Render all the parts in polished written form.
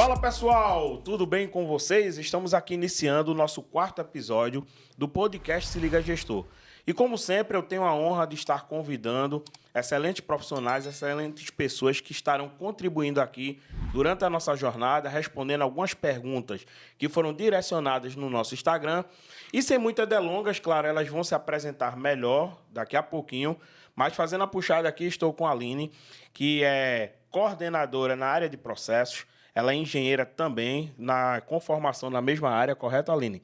Fala pessoal, tudo bem com vocês? Estamos aqui iniciando o nosso 4º episódio do podcast Se Liga Gestor. E como sempre, eu tenho a honra de estar convidando excelentes profissionais, excelentes pessoas que estarão contribuindo aqui durante a nossa jornada, respondendo algumas perguntas que foram direcionadas no nosso Instagram. E sem muitas delongas, claro, elas vão se apresentar melhor daqui a pouquinho, mas fazendo a puxada aqui, estou com a Aline, que é coordenadora na área de processos. Ela é engenheira também, com formação na mesma área, correto, Aline?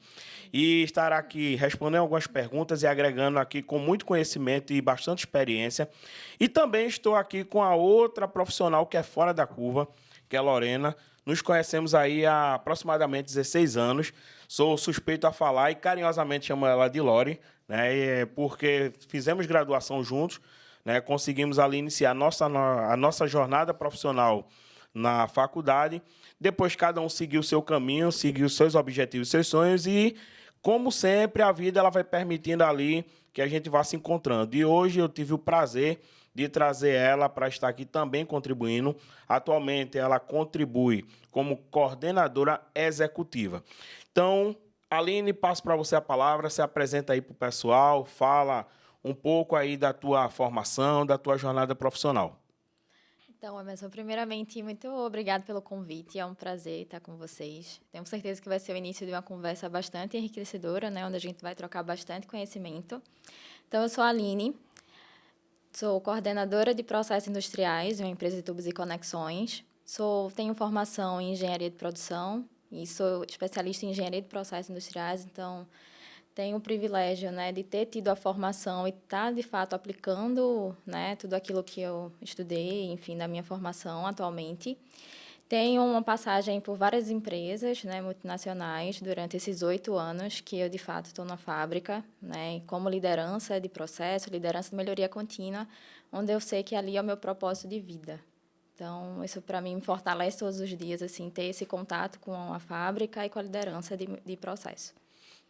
E estará aqui respondendo algumas perguntas e agregando aqui com muito conhecimento e bastante experiência. E também estou aqui com a outra profissional que é fora da curva, que é a Lorena. Nos conhecemos aí há aproximadamente 16 anos. Sou suspeito a falar e carinhosamente chamo ela de Lori, né? Porque fizemos graduação juntos, né? Conseguimos ali iniciar a nossa jornada profissional na faculdade. Depois cada um seguiu o seu caminho, seguiu os seus objetivos, seus sonhos e, como sempre, a vida ela vai permitindo ali que a gente vá se encontrando. E hoje eu tive o prazer de trazer ela para estar aqui também contribuindo. Atualmente ela contribui como coordenadora executiva. Então, Aline, passo para você a palavra, se apresenta aí para o pessoal, fala um pouco aí da tua formação, da tua jornada profissional. Então, Emerson, primeiramente, muito obrigado pelo convite. É um prazer estar com vocês. Tenho certeza que vai ser o início de uma conversa bastante enriquecedora, né, onde a gente vai trocar bastante conhecimento. Então, eu sou a Aline, sou coordenadora de processos industriais de uma empresa de tubos e conexões. Tenho formação em engenharia de produção e sou especialista em engenharia de processos industriais, então tenho o privilégio, né, de ter tido a formação e estar, de fato, aplicando, né, tudo aquilo que eu estudei, enfim, da minha formação atualmente. Tenho uma passagem por várias empresas, né, multinacionais durante esses 8 anos que eu, de fato, estou na fábrica, né, como liderança de processo, liderança de melhoria contínua, onde eu sei que ali é o meu propósito de vida. Então, isso, para mim, me fortalece todos os dias, assim, ter esse contato com a fábrica e com a liderança de processo.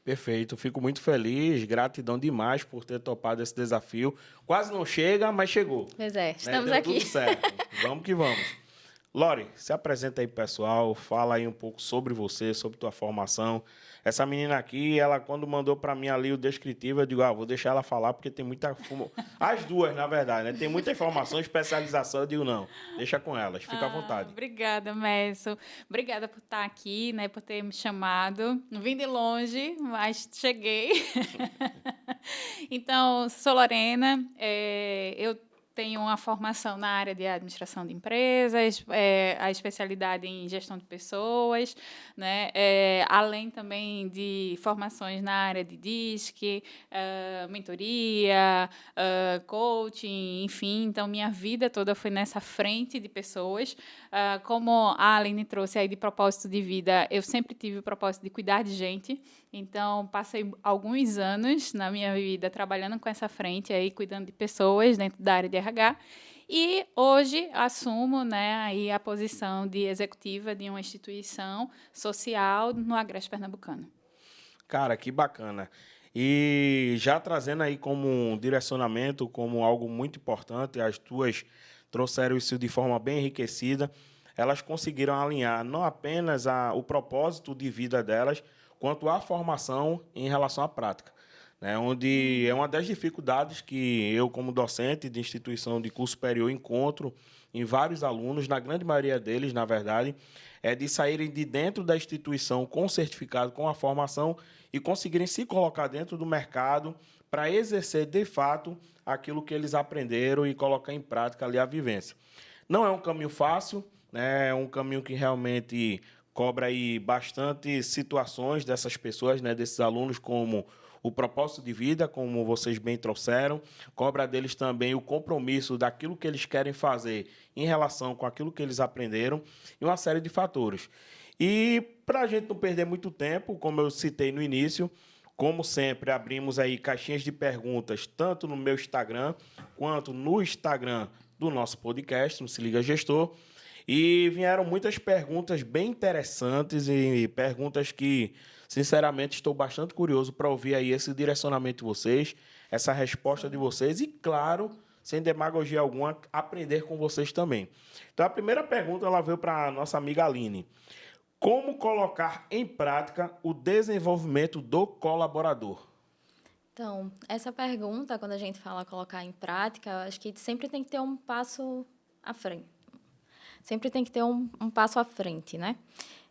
Perfeito, fico muito feliz, gratidão demais por ter topado esse desafio. Quase não chega, mas chegou. Pois é, estamos Deu aqui. tudo certo, vamos que vamos. Lori, se apresenta aí, pessoal, fala aí um pouco sobre você, sobre tua formação. Essa menina aqui, ela quando mandou para mim ali o descritivo, eu digo, vou deixar ela falar porque tem muita... As duas, na verdade, né? Tem muita informação, especialização, eu digo, não, deixa com elas, fica à vontade. Obrigada, Messi. Obrigada por estar aqui, né, por ter me chamado. Não vim de longe, mas cheguei. Então, sou Lorena, eu tenho uma formação na área de administração de empresas, a especialidade em gestão de pessoas, né? Além também de formações na área de DISC, mentoria, coaching, enfim. Então, minha vida toda foi nessa frente de pessoas. Como a Aline trouxe aí de propósito de vida, eu sempre tive o propósito de cuidar de gente. Então, passei alguns anos na minha vida trabalhando com essa frente, aí, cuidando de pessoas dentro da área de RH. E hoje assumo, né, aí a posição de executiva de uma instituição social no Agreste Pernambucano. Cara, que bacana. E já trazendo aí como um direcionamento, como algo muito importante, as tuas trouxeram isso de forma bem enriquecida. Elas conseguiram alinhar não apenas o propósito de vida delas, quanto à formação em relação à prática, né? Onde é uma das dificuldades que eu, como docente de instituição de curso superior, encontro em vários alunos, na grande maioria deles, na verdade, é de saírem de dentro da instituição com certificado, com a formação e conseguirem se colocar dentro do mercado para exercer, de fato, aquilo que eles aprenderam e colocar em prática ali a vivência. Não é um caminho fácil, né? É um caminho que realmente cobra aí bastante situações dessas pessoas, né, desses alunos, como o propósito de vida, como vocês bem trouxeram, cobra deles também o compromisso daquilo que eles querem fazer em relação com aquilo que eles aprenderam e uma série de fatores. E para a gente não perder muito tempo, como eu citei no início, como sempre, abrimos aí caixinhas de perguntas, tanto no meu Instagram, quanto no Instagram do nosso podcast, no Se Liga Gestor. E vieram muitas perguntas bem interessantes e perguntas que, sinceramente, estou bastante curioso para ouvir aí esse direcionamento de vocês, essa resposta de vocês e, claro, sem demagogia alguma, aprender com vocês também. Então, a primeira pergunta ela veio para a nossa amiga Aline. Como colocar em prática o desenvolvimento do colaborador? Então, essa pergunta, quando a gente fala colocar em prática, eu acho que sempre tem que ter um passo à frente. Sempre tem que ter um passo à frente, né?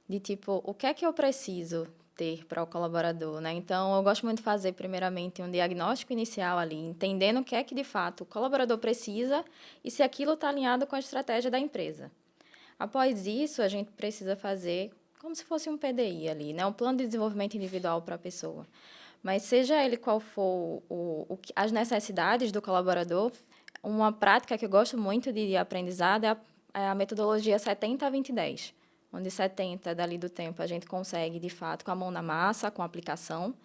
De tipo, o que é que eu preciso ter para o colaborador, né? Então, eu gosto muito de fazer, primeiramente, um diagnóstico inicial ali, entendendo o que é que, de fato, o colaborador precisa e se aquilo está alinhado com a estratégia da empresa. Após isso, a gente precisa fazer como se fosse um PDI ali, né? Um plano de desenvolvimento individual para a pessoa. Mas seja ele qual for as necessidades do colaborador, uma prática que eu gosto muito de aprendizado é a metodologia 70-20-10, onde 70 dali do tempo a gente consegue, de fato, com a mão na massa, com a aplicação,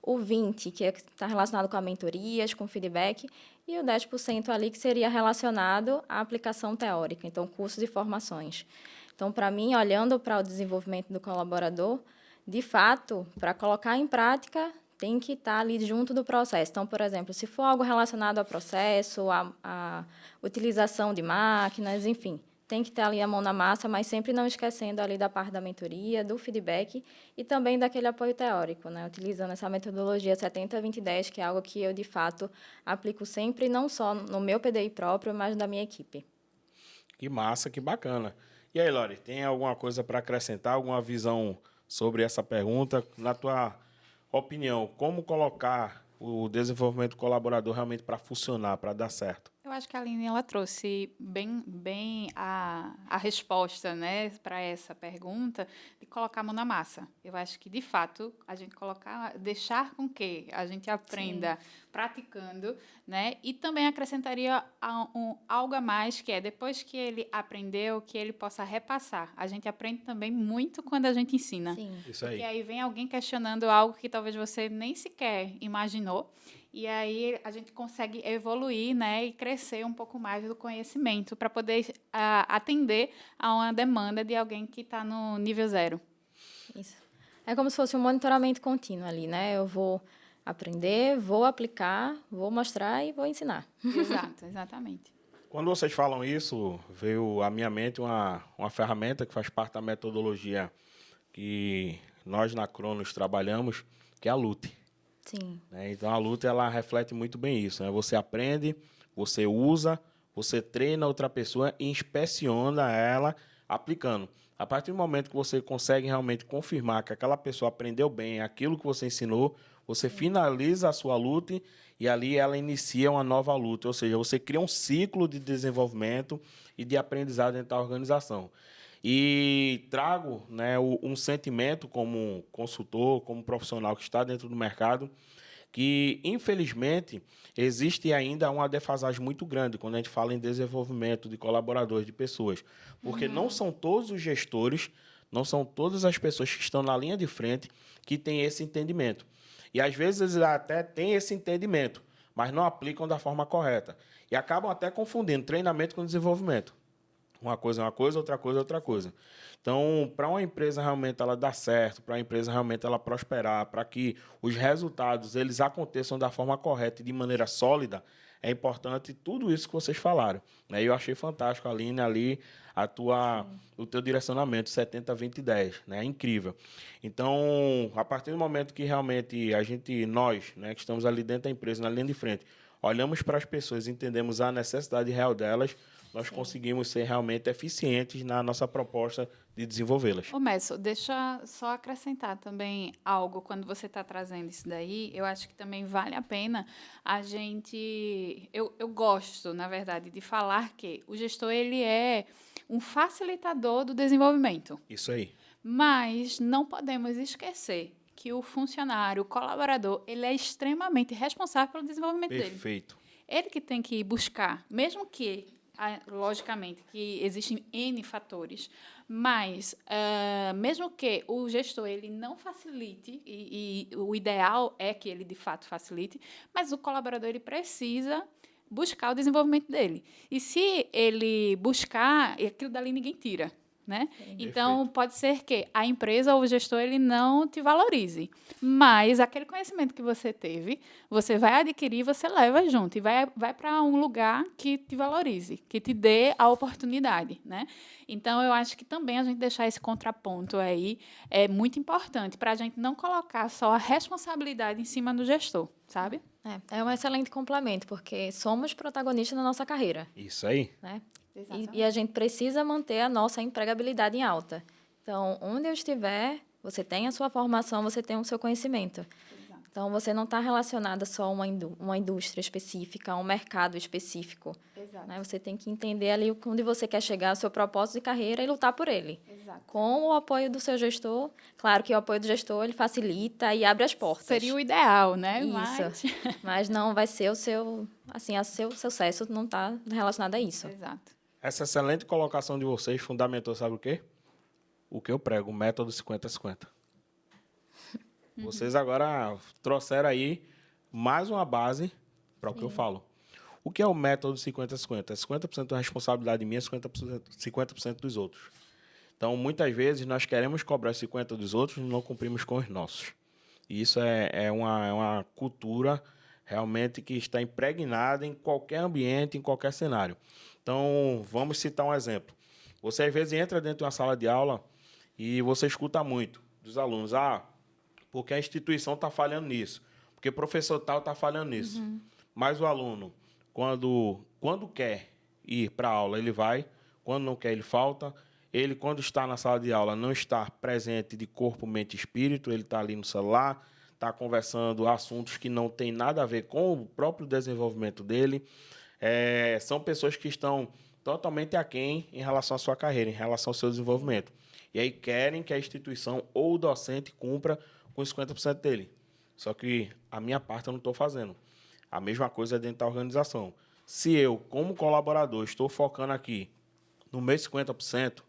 o 20, que está relacionado com a mentorias, com feedback, e o 10% ali que seria relacionado à aplicação teórica, então, cursos e formações. Então, para mim, olhando para o desenvolvimento do colaborador, de fato, para colocar em prática, tem que estar ali junto do processo. Então, por exemplo, se for algo relacionado ao processo, à utilização de máquinas, enfim, tem que ter ali a mão na massa, mas sempre não esquecendo ali da parte da mentoria, do feedback e também daquele apoio teórico, né? Utilizando essa metodologia 70-20-10, que é algo que eu, de fato, aplico sempre, não só no meu PDI próprio, mas da minha equipe. Que massa, que bacana. E aí, Lori, tem alguma coisa para acrescentar, alguma visão sobre essa pergunta? Na tua opinião, como colocar o desenvolvimento colaborador realmente para funcionar, para dar certo? Eu acho que a Aline ela trouxe bem a resposta, né, para essa pergunta de colocar a mão na massa. Eu acho que, de fato, a gente deixar com que a gente aprenda praticando, né, e também acrescentaria algo a mais, que é depois que ele aprendeu, que ele possa repassar. A gente aprende também muito quando a gente ensina. Sim. Isso aí. Porque aí vem alguém questionando algo que talvez você nem sequer imaginou. E aí a gente consegue evoluir, né, e crescer um pouco mais do conhecimento para poder atender a uma demanda de alguém que está no nível 0. Isso. É como se fosse um monitoramento contínuo ali, né? Eu vou aprender, vou aplicar, vou mostrar e vou ensinar. Exato, exatamente. Quando vocês falam isso, veio à minha mente uma ferramenta que faz parte da metodologia que nós na Cronos trabalhamos, que é a LUT. Sim. Então, a LUT ela reflete muito bem isso. Né? Você aprende, você usa, você treina outra pessoa e inspeciona ela aplicando. A partir do momento que você consegue realmente confirmar que aquela pessoa aprendeu bem aquilo que você ensinou, você finaliza a sua LUT e ali ela inicia uma nova LUT. Ou seja, você cria um ciclo de desenvolvimento e de aprendizado dentro da organização. E trago, né, um sentimento como consultor, como profissional que está dentro do mercado, que, infelizmente, existe ainda uma defasagem muito grande quando a gente fala em desenvolvimento de colaboradores, de pessoas. Porque não são todos os gestores, não são todas as pessoas que estão na linha de frente que têm esse entendimento. E, às vezes, eles até têm esse entendimento, mas não aplicam da forma correta. E acabam até confundindo treinamento com desenvolvimento. Uma coisa é uma coisa, outra coisa é outra coisa. Então, para uma empresa realmente ela dar certo, para a empresa realmente ela prosperar, para que os resultados eles aconteçam da forma correta e de maneira sólida, é importante tudo isso que vocês falaram. Eu achei fantástico, Aline, ali o teu direcionamento 70-20-10, né? É incrível. Então, a partir do momento que realmente nós, né, que estamos ali dentro da empresa, na linha de frente, olhamos para as pessoas, entendemos a necessidade real delas, nós conseguimos ser realmente eficientes na nossa proposta de desenvolvê-las. Ô, Messo, deixa só acrescentar também algo quando você está trazendo isso daí. Eu acho que também vale a pena a gente... Eu gosto, na verdade, de falar que o gestor ele é um facilitador do desenvolvimento. Isso aí. Mas não podemos esquecer que o funcionário, o colaborador, ele é extremamente responsável pelo desenvolvimento dele. Perfeito. Ele que tem que buscar, mesmo que, logicamente, que existem N fatores, mas mesmo que o gestor ele não facilite, e o ideal é que ele, de fato, facilite, mas o colaborador ele precisa buscar o desenvolvimento dele. E se ele buscar, aquilo dali ninguém tira. né? Sim. Então, pode ser que a empresa ou o gestor ele não te valorize, mas aquele conhecimento que você teve, você vai adquirir, você leva junto e vai para um lugar que te valorize, que te dê a oportunidade, né? Então, eu acho que também a gente deixar esse contraponto aí é muito importante para a gente não colocar só a responsabilidade em cima do gestor, sabe? É um excelente complemento, porque somos protagonistas da nossa carreira, Isso aí. né? E a gente precisa manter a nossa empregabilidade em alta. Então, onde eu estiver, você tem a sua formação, você tem o seu conhecimento. Então, você não está relacionada só a uma indústria específica, a um mercado específico. Exato. Né? Você tem que entender ali onde você quer chegar, o seu propósito de carreira e lutar por ele. Exato. Com o apoio do seu gestor, claro que o apoio do gestor ele facilita e abre as portas. Seria o ideal, né? Isso. Mas não vai ser o seu... Assim, o seu sucesso não está relacionado a isso. Exato. Essa excelente colocação de vocês fundamentou, sabe o quê? O que eu prego, o método 50-50. Vocês agora trouxeram aí mais uma base para o que eu falo. O que é o método 50-50? É 50% da responsabilidade minha, 50% dos outros. Então, muitas vezes, nós queremos cobrar 50% dos outros e não cumprimos com os nossos. E isso é uma cultura realmente que está impregnada em qualquer ambiente, em qualquer cenário. Então, vamos citar um exemplo. Você, às vezes, entra dentro de uma sala de aula e você escuta muito dos alunos. Porque a instituição está falhando nisso. Porque o professor tal está falhando nisso. Mas o aluno, quando quer ir para a aula, ele vai. Quando não quer, ele falta. Ele, quando está na sala de aula, não está presente de corpo, mente e espírito. Ele está ali no celular, está conversando assuntos que não têm nada a ver com o próprio desenvolvimento dele. São pessoas que estão totalmente aquém em relação à sua carreira, em relação ao seu desenvolvimento. E aí querem que a instituição ou o docente cumpra com os 50% dele. Só que a minha parte eu não estou fazendo. A mesma coisa é dentro da organização. Se eu, como colaborador, estou focando aqui no meu 50%,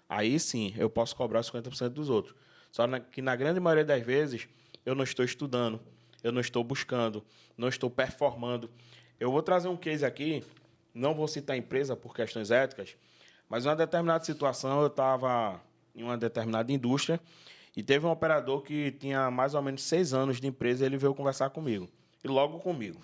aí sim eu posso cobrar 50% dos outros. Só que na grande maioria das vezes eu não estou estudando, eu não estou buscando, não estou performando. Eu vou trazer um case aqui, não vou citar a empresa por questões éticas, mas em uma determinada situação eu estava em uma determinada indústria e teve um operador que tinha mais ou menos 6 anos de empresa e ele veio conversar comigo. E logo comigo.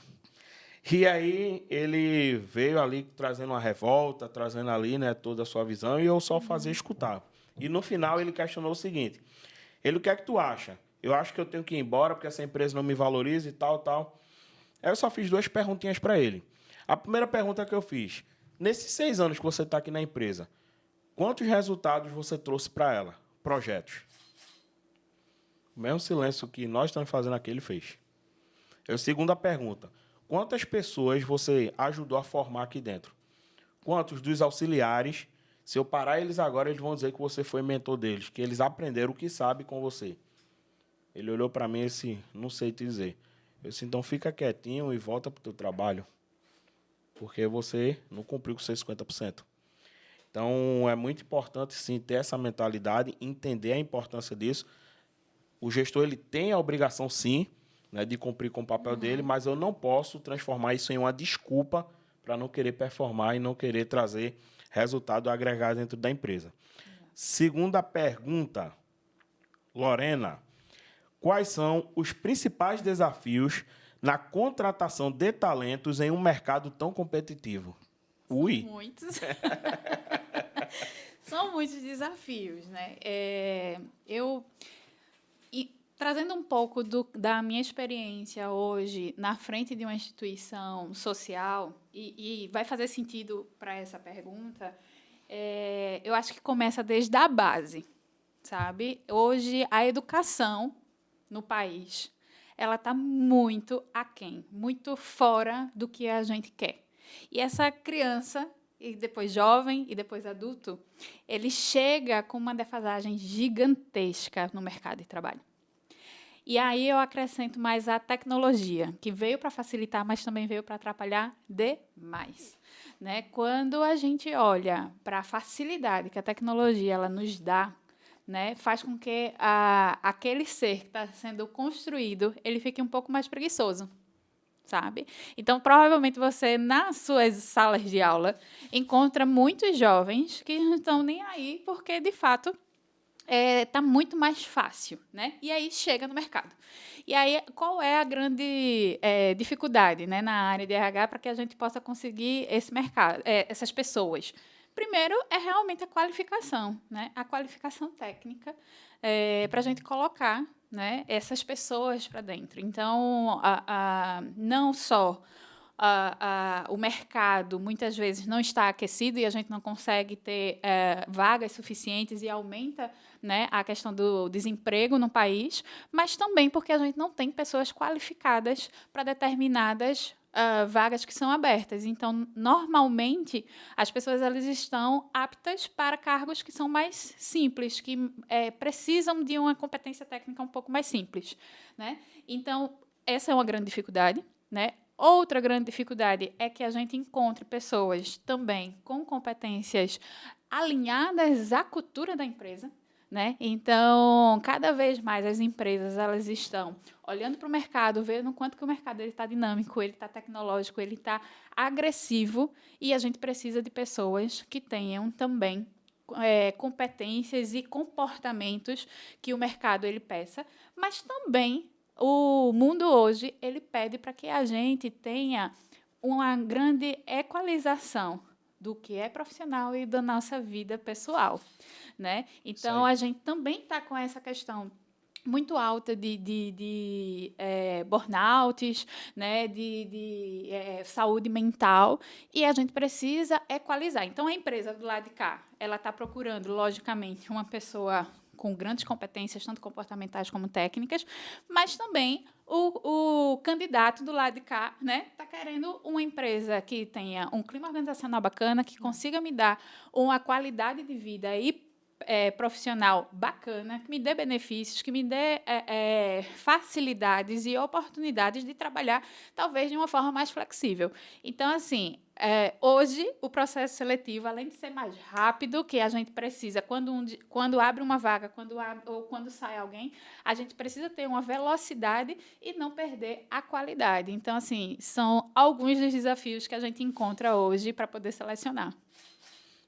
E aí ele veio ali trazendo uma revolta, trazendo ali, né, toda a sua visão e eu só fazia escutar. E no final ele questionou o seguinte: o que é que tu acha? Eu acho que eu tenho que ir embora porque essa empresa não me valoriza e tal, tal. Aí eu só fiz 2 perguntinhas para ele. A primeira pergunta que eu fiz: nesses 6 anos que você está aqui na empresa, quantos resultados você trouxe para ela? Projetos. O mesmo silêncio que nós estamos fazendo aqui, ele fez. Segunda pergunta: quantas pessoas você ajudou a formar aqui dentro? Quantos dos auxiliares, se eu parar eles agora, eles vão dizer que você foi mentor deles, que eles aprenderam o que sabem com você? Ele olhou para mim e disse: não sei te dizer. Eu disse: então fica quietinho e volta para o teu trabalho, porque você não cumpriu com seus 50%. Então, é muito importante, sim, ter essa mentalidade, entender a importância disso. O gestor ele tem a obrigação, sim, né, de cumprir com o papel dele, mas eu não posso transformar isso em uma desculpa para não querer performar e não querer trazer resultado agregado dentro da empresa. Segunda pergunta, Lorena: quais são os principais desafios na contratação de talentos em um mercado tão competitivo? Ui! Muitos. São muitos desafios, né? Trazendo um pouco da minha experiência hoje na frente de uma instituição social, e vai fazer sentido para essa pergunta, eu acho que começa desde a base, sabe? Hoje, a educação no país, ela está muito aquém, muito fora do que a gente quer. E essa criança, e depois jovem, e depois adulto, ele chega com uma defasagem gigantesca no mercado de trabalho. E aí eu acrescento mais a tecnologia, que veio para facilitar, mas também veio para atrapalhar demais. Né? Quando a gente olha para a facilidade que a tecnologia ela nos dá, né, faz com que aquele ser que está sendo construído ele fique um pouco mais preguiçoso. sabe? Então, provavelmente você, nas suas salas de aula, encontra muitos jovens que não estão nem aí, porque, de fato, está muito mais fácil, né? E aí chega no mercado. E aí, qual é a grande dificuldade, né, na área de RH para que a gente possa conseguir esse mercado, essas pessoas? Primeiro, é realmente a qualificação, né? A qualificação técnica para a gente colocar, né, essas pessoas para dentro. Então, não só o mercado muitas vezes não está aquecido e a gente não consegue ter vagas suficientes e aumenta, né, a questão do desemprego no país, mas também porque a gente não tem pessoas qualificadas para determinadas vagas que são abertas. Então, normalmente, as pessoas elas estão aptas para cargos que são mais simples, que precisam de uma competência técnica um pouco mais simples, né? Então, essa é uma grande dificuldade, né? Outra grande dificuldade é que a gente encontre pessoas também com competências alinhadas à cultura da empresa, né? Então, cada vez mais as empresas elas estão olhando para o mercado, vendo o quanto que o mercado está dinâmico, ele está tecnológico, ele está agressivo, e a gente precisa de pessoas que tenham também competências e comportamentos que o mercado ele peça, mas também o mundo hoje ele pede para que a gente tenha uma grande equalização do que é profissional e da nossa vida pessoal, né? Então, a gente também está com essa questão muito alta de burnouts, né, de saúde mental, e a gente precisa equalizar. Então, a empresa do lado de cá, ela está procurando, logicamente, uma pessoa com grandes competências, tanto comportamentais como técnicas, mas também o candidato do lado de cá, né, está querendo uma empresa que tenha um clima organizacional bacana, que consiga me dar uma qualidade de vida e profissional bacana, que me dê benefícios, que me dê facilidades e oportunidades de trabalhar, talvez, de uma forma mais flexível. Então, assim, hoje, o processo seletivo, além de ser mais rápido, que a gente precisa, quando abre uma vaga, ou quando sai alguém, a gente precisa ter uma velocidade e não perder a qualidade. Então, assim, são alguns dos desafios que a gente encontra hoje para poder selecionar.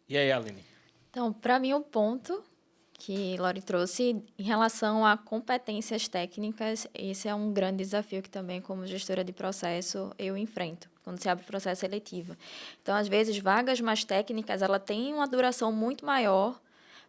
E aí, Aline? Então, para mim, o ponto que Lori trouxe em relação a competências técnicas, esse é um grande desafio que também, como gestora de processo, eu enfrento quando se abre o processo seletivo. Então, às vezes, vagas mais técnicas, ela tem uma duração muito maior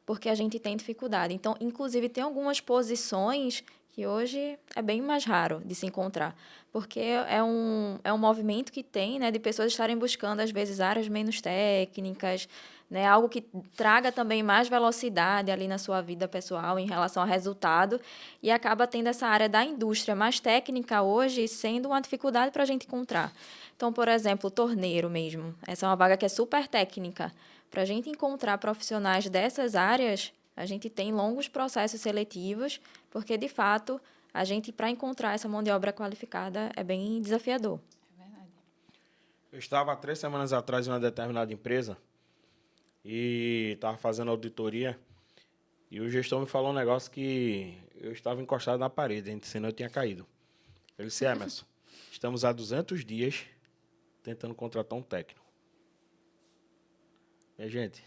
porque a gente tem dificuldade. Então, inclusive, tem algumas posições que hoje é bem mais raro de se encontrar, porque é um movimento que tem, né, de pessoas estarem buscando, às vezes, áreas menos técnicas, né, algo que traga também mais velocidade ali na sua vida pessoal em relação ao resultado, e acaba tendo essa área da indústria mais técnica hoje sendo uma dificuldade para a gente encontrar. Então, por exemplo, torneiro mesmo. Essa é uma vaga que é super técnica. Para a gente encontrar profissionais dessas áreas, a gente tem longos processos seletivos, porque, de fato, a gente, para encontrar essa mão de obra qualificada, é bem desafiador. É verdade. Eu estava há 3 semanas atrás em uma determinada empresa e estava fazendo auditoria e o gestor me falou um negócio que eu estava encostado na parede, senão eu tinha caído. Ele disse, Emerson, estamos há 200 dias tentando contratar um técnico. Minha gente,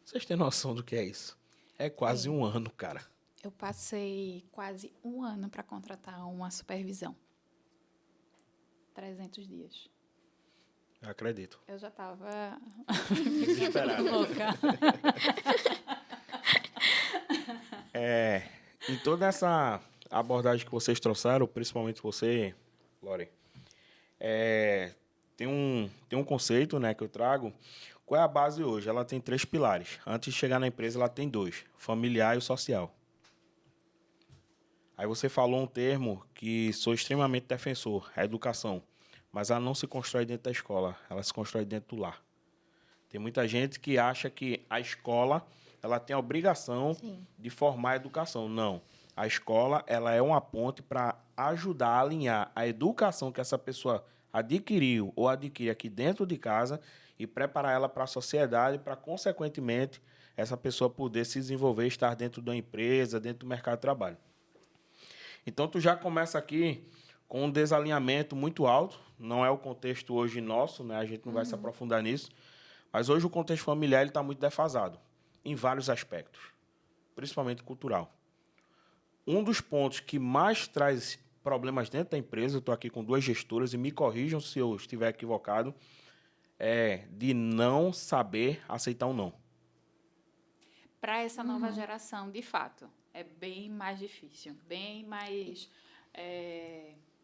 vocês têm noção do que é isso? É quase um ano, cara. Eu passei quase um ano para contratar uma supervisão. 300 dias. Eu acredito. Eu já estava Desesperado. louca. Em toda essa abordagem que vocês trouxeram, principalmente você, Lori, tem um conceito, né, que eu trago. Qual é a base hoje? Ela tem 3 pilares. Antes de chegar na empresa, ela tem 2, familiar e o social. Aí você falou um termo que sou extremamente defensor, a educação. Mas ela não se constrói dentro da escola, ela se constrói dentro do lar. Tem muita gente que acha que a escola ela tem a obrigação de formar a educação. Não. A escola ela é uma ponte para ajudar a alinhar a educação que essa pessoa adquiriu ou adquire aqui dentro de casa e preparar ela para a sociedade, para, consequentemente, essa pessoa poder se desenvolver, estar dentro da empresa, dentro do mercado de trabalho. Então, tu já começa aqui com um desalinhamento muito alto, não é o contexto hoje nosso, né? A gente não vai se aprofundar nisso, mas hoje o contexto familiar está muito defasado, em vários aspectos, principalmente cultural. Um dos pontos que mais traz problemas dentro da empresa, eu estou aqui com 2 gestoras, e me corrijam se eu estiver equivocado, é de não saber aceitar um não. Para essa nova geração, de fato, é bem mais difícil, bem mais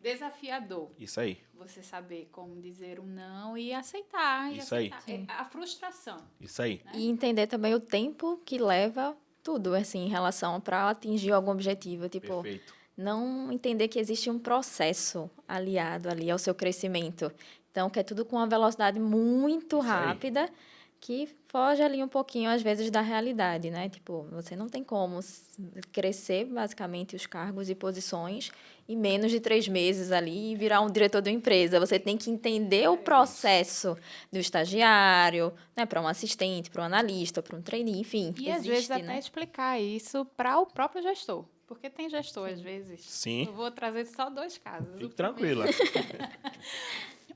desafiador. Isso aí. Você saber como dizer um não e aceitar. Isso aí. A frustração. Isso aí. Né? E entender também o tempo que leva tudo, assim, em relação para atingir algum objetivo. Tipo, Perfeito. não entender que existe um processo aliado ali ao seu crescimento. Então, que é tudo com uma velocidade muito Isso aí. rápida, que foge ali um pouquinho, às vezes, da realidade, né? Tipo, você não tem como crescer, basicamente, os cargos e posições em menos de 3 meses ali e virar um diretor de uma empresa. Você tem que entender o processo do estagiário, né? Para um assistente, para um analista, para um trainee, enfim. E, às vezes, até explicar isso para o próprio gestor. Porque tem gestor, às vezes. Sim. Eu vou trazer só 2 casos. Fique tranquila.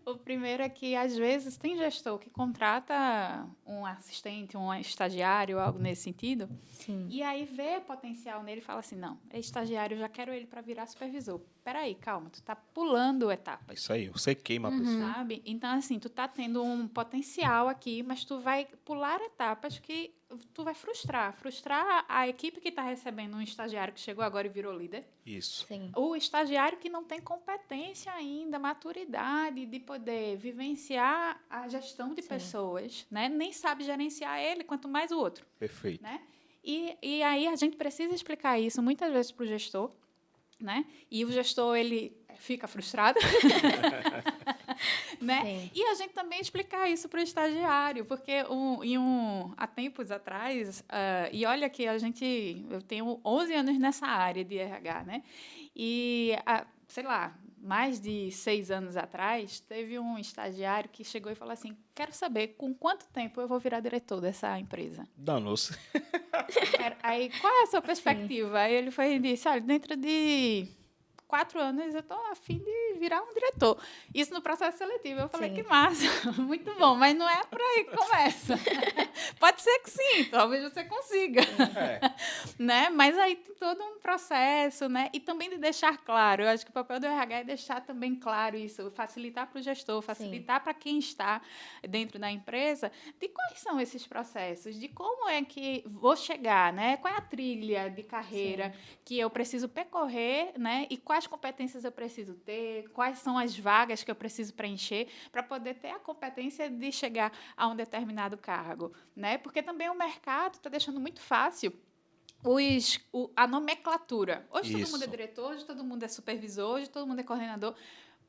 O primeiro é que, às vezes, tem gestor que contrata um assistente, um estagiário, algo nesse sentido, Sim. e aí vê potencial nele e fala assim, não, é estagiário, eu já quero ele para virar supervisor. Peraí, calma, tu tá pulando etapas. Isso aí, você queima a pessoa. Sabe? Então, assim, tu tá tendo um potencial aqui, mas tu vai pular etapas que tu vai frustrar. Frustrar a equipe que está recebendo um estagiário que chegou agora e virou líder. Isso. Sim. O estagiário que não tem competência ainda, maturidade de poder vivenciar a gestão de pessoas, né? Nem sabe gerenciar ele, quanto mais o outro. Perfeito. Né? E aí a gente precisa explicar isso muitas vezes para o gestor, né? E o gestor, ele fica frustrado. Né? Sim. E a gente também explicar isso para o estagiário, porque há tempos atrás, e olha que eu tenho 11 anos nessa área de RH, né? E, sei lá, mais de 6 anos atrás, teve um estagiário que chegou e falou assim, quero saber com quanto tempo eu vou virar diretor dessa empresa. Danou-se. Aí, qual é a sua perspectiva? Aí ele foi e disse, olha, dentro de 4 anos eu estou a fim de virar um diretor. Isso no processo seletivo. Eu falei, Sim. que massa, muito bom, mas não é por aí que começa. Pode ser que sim, talvez você consiga. Né? Mas aí tem todo um processo, né? E também de deixar claro, eu acho que o papel do RH é deixar também claro isso, facilitar para o gestor, facilitar para quem está dentro da empresa, de quais são esses processos, de como é que vou chegar, né? Qual é a trilha de carreira que eu preciso percorrer, né? E quais competências eu preciso ter, quais são as vagas que eu preciso preencher para poder ter a competência de chegar a um determinado cargo, né? Porque também o mercado está deixando muito fácil a nomenclatura. Hoje todo mundo é diretor, hoje todo mundo é supervisor, hoje todo mundo é coordenador.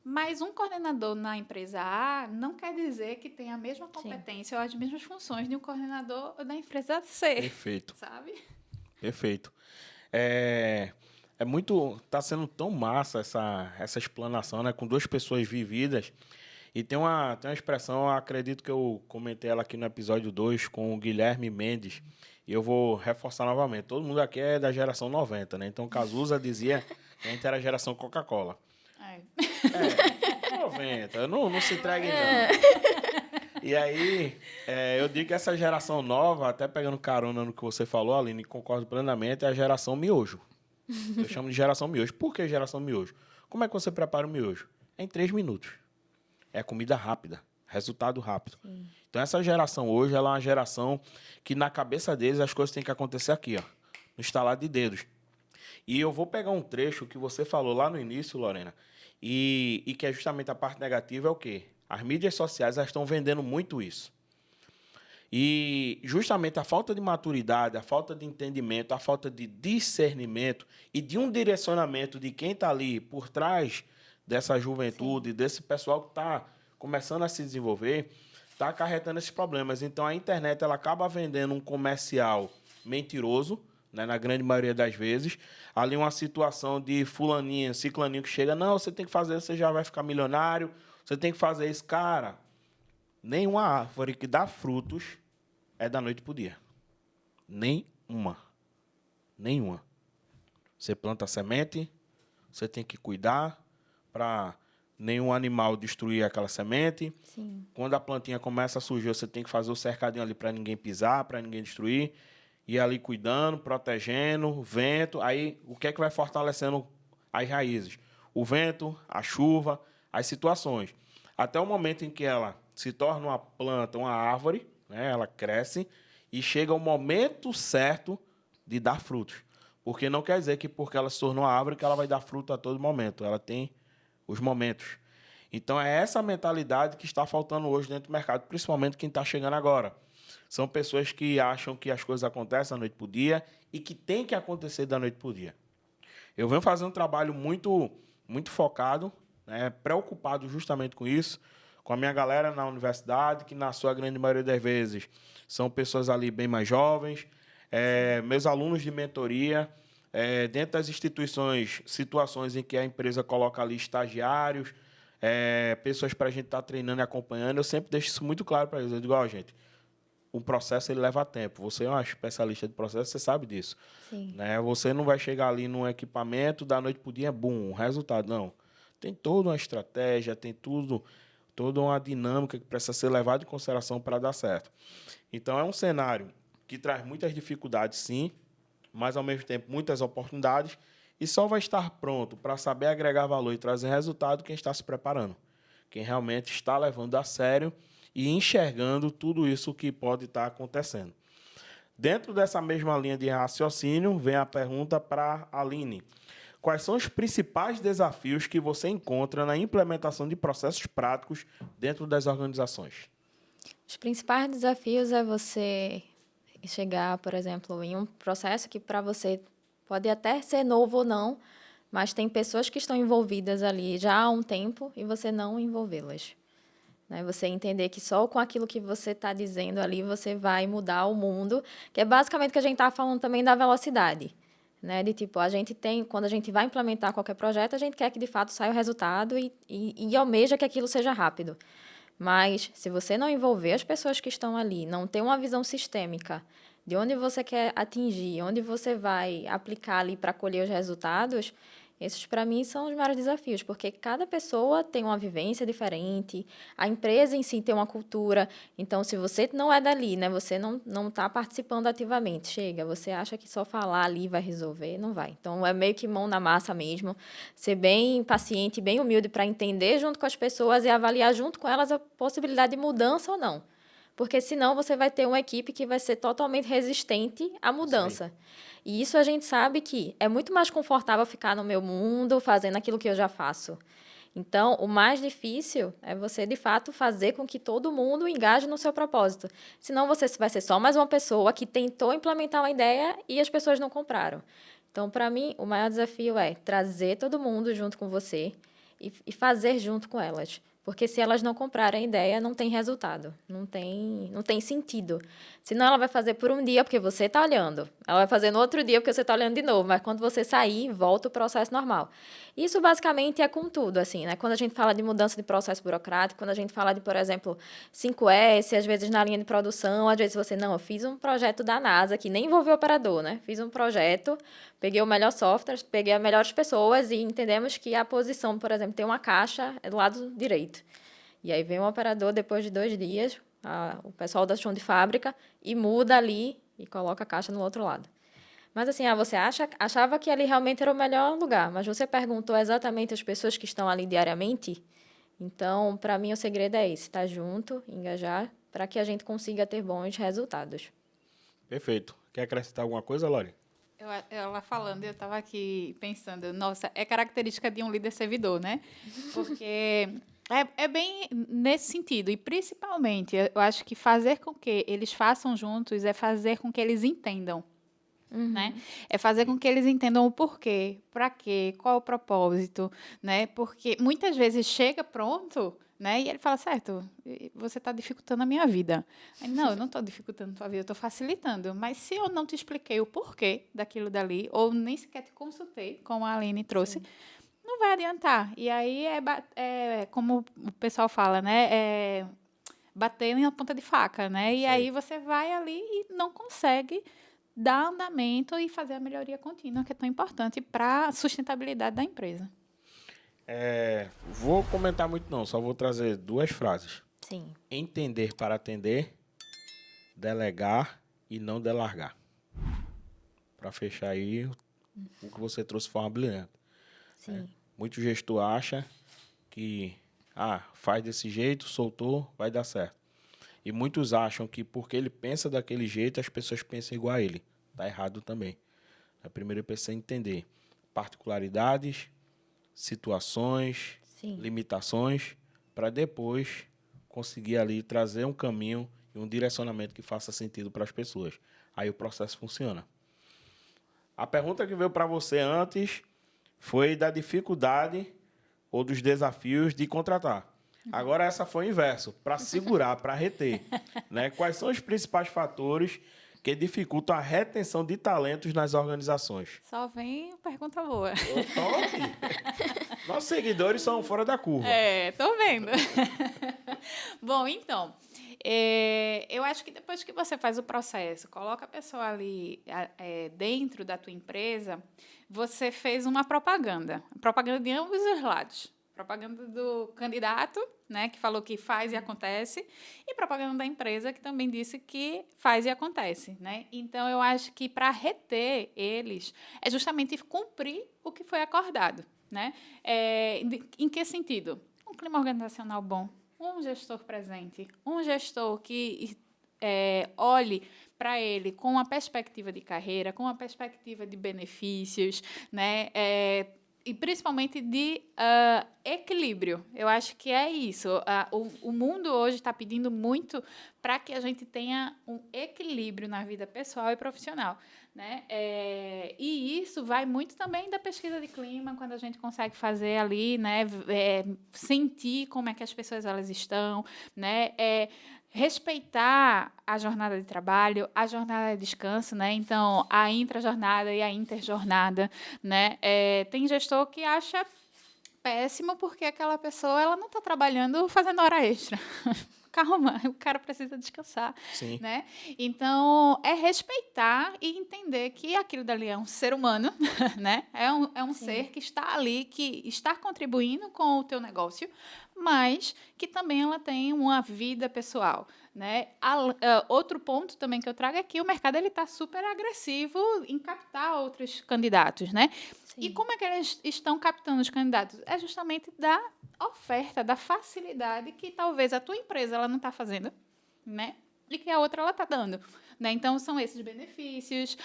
Mas um coordenador na empresa A não quer dizer que tem a mesma competência ou as mesmas funções de um coordenador da empresa C. Perfeito. Sabe? Perfeito. Tá sendo tão massa essa explanação, né? Com 2 pessoas vividas. E tem uma expressão, eu acredito que eu comentei ela aqui no episódio 2 com o Guilherme Mendes, e eu vou reforçar novamente. Todo mundo aqui é da geração 90, né? Então, Cazuza dizia que a gente era a geração Coca-Cola. 90, não se entregue não. E aí, eu digo que essa geração nova, até pegando carona no que você falou, Aline, concordo plenamente, é a geração miojo. Eu chamo de geração miojo. Por que geração miojo? Como é que você prepara o miojo? É em 3 minutos. É comida rápida, resultado rápido. Sim. Então, essa geração hoje, ela é uma geração que, na cabeça deles, as coisas têm que acontecer aqui, ó, no estalar de dedos. E eu vou pegar um trecho que você falou lá no início, Lorena, e que é justamente a parte negativa, é o quê? As mídias sociais, elas estão vendendo muito isso. E justamente a falta de maturidade, a falta de entendimento, a falta de discernimento e de um direcionamento de quem está ali por trás dessa juventude, desse pessoal que está começando a se desenvolver, está acarretando esses problemas. Então, a internet ela acaba vendendo um comercial mentiroso, né, na grande maioria das vezes. Ali uma situação de fulaninho, ciclaninho que chega, não, você tem que fazer, você já vai ficar milionário, você tem que fazer isso. Cara, nenhuma árvore que dá frutos é da noite para o dia. Nenhuma. Você planta a semente, você tem que cuidar para nenhum animal destruir aquela semente. Sim. Quando a plantinha começa a surgir, você tem que fazer o cercadinho ali para ninguém pisar, para ninguém destruir. E ali cuidando, protegendo, vento. Aí, o que é que vai fortalecendo as raízes? O vento, a chuva, as situações. Até o momento em que ela se torna uma planta, uma árvore, né? Ela cresce e chega o momento certo de dar frutos. Porque não quer dizer que porque ela se tornou uma árvore que ela vai dar fruto a todo momento. Ela tem os momentos. Então, é essa mentalidade que está faltando hoje dentro do mercado, principalmente quem está chegando agora. São pessoas que acham que as coisas acontecem da noite para o dia e que tem que acontecer da noite para o dia. Eu venho fazendo um trabalho muito focado, né, preocupado justamente com isso, com a minha galera na universidade, que na sua grande maioria das vezes são pessoas ali bem mais jovens, meus alunos de mentoria, dentro das instituições, situações em que a empresa coloca ali estagiários, pessoas para a gente estar treinando e acompanhando, eu sempre deixo isso muito claro para eles. Eu digo, gente, o processo ele leva tempo. Você é uma especialista de processo, você sabe disso. Sim. Né? Você não vai chegar ali num equipamento, da noite para o dia, bum, resultado. Não. Tem toda uma estratégia, tem toda uma dinâmica que precisa ser levada em consideração para dar certo. Então, é um cenário que traz muitas dificuldades, sim, mas, ao mesmo tempo, muitas oportunidades, e só vai estar pronto para saber agregar valor e trazer resultado quem está se preparando, quem realmente está levando a sério e enxergando tudo isso que pode estar acontecendo. Dentro dessa mesma linha de raciocínio, vem a pergunta para a Aline. Quais são os principais desafios que você encontra na implementação de processos práticos dentro das organizações? Os principais desafios é você chegar, por exemplo, em um processo que para você pode até ser novo ou não, mas tem pessoas que estão envolvidas ali já há um tempo e você não envolvê-las. Né? Você entender que só com aquilo que você está dizendo ali você vai mudar o mundo, que é basicamente o que a gente está falando também da velocidade. Né? De tipo, quando a gente vai implementar qualquer projeto, a gente quer que de fato saia o resultado e almeja que aquilo seja rápido. Mas se você não envolver as pessoas que estão ali, não ter uma visão sistêmica de onde você quer atingir, onde você vai aplicar ali para colher os resultados, esses, para mim, são os maiores desafios, porque cada pessoa tem uma vivência diferente, a empresa em si tem uma cultura. Então, se você não é dali, né, você não está participando ativamente, chega, você acha que só falar ali vai resolver, não vai. Então, é meio que mão na massa mesmo, ser bem paciente, bem humilde para entender junto com as pessoas e avaliar junto com elas a possibilidade de mudança ou não. Porque senão você vai ter uma equipe que vai ser totalmente resistente à mudança. E isso a gente sabe que é muito mais confortável ficar no meu mundo, fazendo aquilo que eu já faço. Então, o mais difícil é você, de fato, fazer com que todo mundo engaje no seu propósito. Senão, você vai ser só mais uma pessoa que tentou implementar uma ideia e as pessoas não compraram. Então, para mim, o maior desafio é trazer todo mundo junto com você e fazer junto com elas. Porque se elas não comprarem a ideia, não tem resultado, não tem sentido. Senão ela vai fazer por um dia, porque você está olhando. Ela vai fazer no outro dia, porque você está olhando de novo. Mas quando você sair, volta o processo normal. Isso basicamente é com tudo, assim, né? Quando a gente fala de mudança de processo burocrático, quando a gente fala de, por exemplo, 5S, às vezes na linha de produção, às vezes você, não, eu fiz um projeto da NASA, que nem envolveu operador, né? Fiz um projeto, peguei o melhor software, peguei as melhores pessoas e entendemos que a posição, por exemplo, tem uma caixa do lado direito. E aí vem um operador, depois de 2 dias, o pessoal da chão de fábrica, e muda ali e coloca a caixa no outro lado. Mas assim, você achava que ali realmente era o melhor lugar, mas você perguntou exatamente às pessoas que estão ali diariamente? Então, para mim, o segredo é esse, estar junto, engajar, para que a gente consiga ter bons resultados. Perfeito. Quer acrescentar alguma coisa, Lori? Ela falando, eu estava aqui pensando, nossa, é característica de um líder servidor, né? Porque é bem nesse sentido. E, principalmente, eu acho que fazer com que eles façam juntos é fazer com que eles entendam. Né? É fazer com que eles entendam o porquê, para quê, qual é o propósito, né? Porque muitas vezes chega pronto, né? E ele fala, certo, você está dificultando a minha vida. Aí, não, eu não estou dificultando a tua vida, eu estou facilitando. Mas se eu não te expliquei o porquê daquilo dali, ou nem sequer te consultei, como a Aline trouxe, sim, não vai adiantar. E aí é como o pessoal fala, né? Bater na ponta de faca, né? E aí você vai ali e não consegue dar andamento e fazer a melhoria contínua, que é tão importante para a sustentabilidade da empresa. Vou comentar muito não, só vou trazer 2 frases. Sim. Entender para atender, delegar e não delargar. Para fechar aí, o que você trouxe foi uma brilhante. Sim. Muito gestor acha que faz desse jeito, soltou, vai dar certo. E muitos acham que porque ele pensa daquele jeito, as pessoas pensam igual a ele. Está errado também. A primeira pessoa é entender particularidades, situações, Sim. limitações, para depois conseguir ali trazer um caminho e um direcionamento que faça sentido para as pessoas. Aí o processo funciona. A pergunta que veio para você antes foi da dificuldade ou dos desafios de contratar. Agora essa foi o inverso, para segurar, para reter. Né? Quais são os principais fatores que dificultam a retenção de talentos nas organizações? Só vem pergunta boa. Top! Nossos seguidores são fora da curva. Tô vendo. Bom, então, eu acho que depois que você faz o processo, coloca a pessoa ali dentro da tua empresa, você fez uma propaganda de ambos os lados. Propaganda do candidato, né, que falou que faz e acontece, e propaganda da empresa, que também disse que faz e acontece, né? Então, eu acho que para reter eles é justamente cumprir o que foi acordado, né? Em que sentido? Um clima organizacional bom, um gestor presente, um gestor que olhe para ele com uma perspectiva de carreira, com uma perspectiva de benefícios, né? E principalmente de equilíbrio. Eu acho que é isso. O mundo hoje está pedindo muito para que a gente tenha um equilíbrio na vida pessoal e profissional, né? E isso vai muito também da pesquisa de clima, quando a gente consegue fazer ali, né? Sentir como é que as pessoas elas estão, né? Respeitar a jornada de trabalho, a jornada de descanso, né? Então, a intrajornada e a interjornada, né? Tem gestor que acha péssimo porque aquela pessoa ela não está trabalhando fazendo hora extra. Calma, o cara precisa descansar. Sim. Né? Então, é respeitar e entender que aquilo dali é um ser humano, né? É um ser que está ali, que está contribuindo com o teu negócio, mas que também ela tem uma vida pessoal, né? Outro ponto também que eu trago é que o mercado está super agressivo em captar outros candidatos, né? Sim. E como é que eles estão captando os candidatos? É justamente da oferta, da facilidade que talvez a tua empresa ela não está fazendo, né? E que a outra ela está dando. Né? Então, são esses benefícios.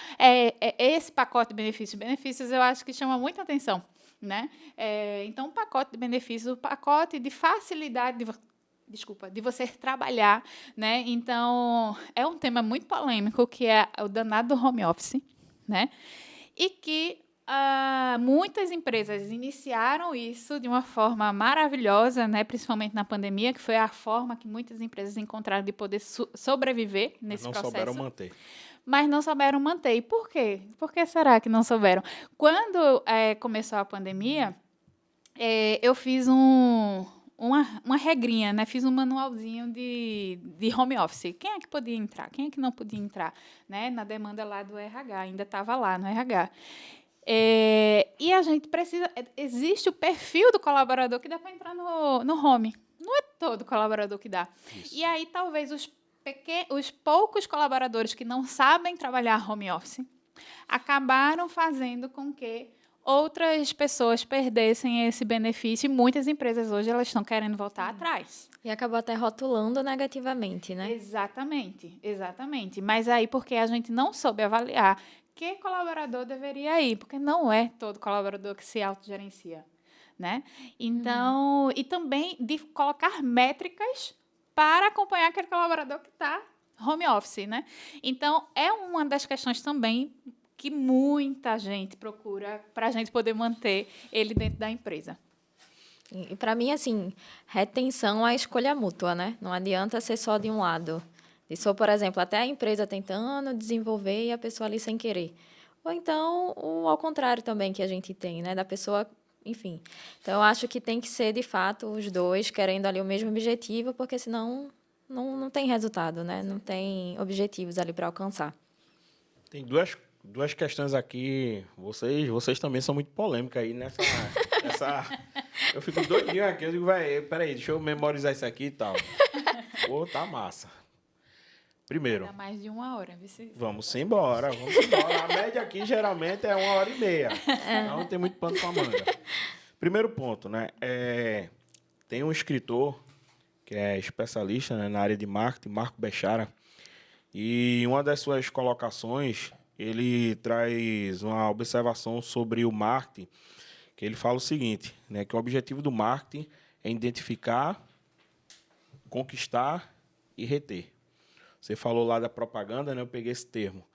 Esse pacote de benefícios, eu acho que chama muita atenção. Né? Então, o pacote de benefícios, o pacote de facilidade de você trabalhar. Né? Então, é um tema muito polêmico, que é o danado do home office. Né? E que muitas empresas iniciaram isso de uma forma maravilhosa, né? Principalmente na pandemia, que foi a forma que muitas empresas encontraram de poder sobreviver nesse processo. Não souberam manter. Mas não souberam manter. E por quê? Por que será que não souberam? Quando começou a pandemia, eu fiz uma regrinha, né? Fiz um manualzinho de home office. Quem é que podia entrar? Quem é que não podia entrar? Né? Na demanda lá do RH, ainda estava lá no RH. E a gente precisa... Existe o perfil do colaborador que dá para entrar no home. Não é todo colaborador que dá. Isso. E aí, talvez, os poucos colaboradores que não sabem trabalhar home office acabaram fazendo com que outras pessoas perdessem esse benefício. E muitas empresas hoje elas estão querendo voltar atrás. E acabou até rotulando negativamente, né? Exatamente. Mas aí, porque a gente não soube avaliar que colaborador deveria ir, porque não é todo colaborador que se autogerencia, né? Então, e também de colocar métricas para acompanhar aquele colaborador que está home office, né? Então, é uma das questões também que muita gente procura para a gente poder manter ele dentro da empresa. E para mim, assim, retenção é escolha mútua, né? Não adianta ser só de um lado. E só, por exemplo, até a empresa tentando desenvolver e a pessoa ali sem querer. Ou então, ao contrário também que a gente tem, né? Da pessoa, enfim. Então, eu acho que tem que ser, de fato, os dois querendo ali o mesmo objetivo, porque senão não tem resultado, né? Não tem objetivos ali para alcançar. Tem duas questões aqui. Vocês também são muito polêmicas aí Eu fico doidinho aqui. Eu digo, vai, peraí, deixa eu memorizar isso aqui e tal. Pô, tá massa. Primeiro. Dá mais de 1 hora, viu? Vamos embora, vamos embora. A média aqui geralmente é 1h30. Então não tem muito pano pra manga. Primeiro ponto, né? Tem um escritor que é especialista, né, na área de marketing, Marco Bechara, e uma das suas colocações, ele traz uma observação sobre o marketing, que ele fala o seguinte, né, que o objetivo do marketing é identificar, conquistar e reter. Você falou lá da propaganda, né? Eu peguei esse termo.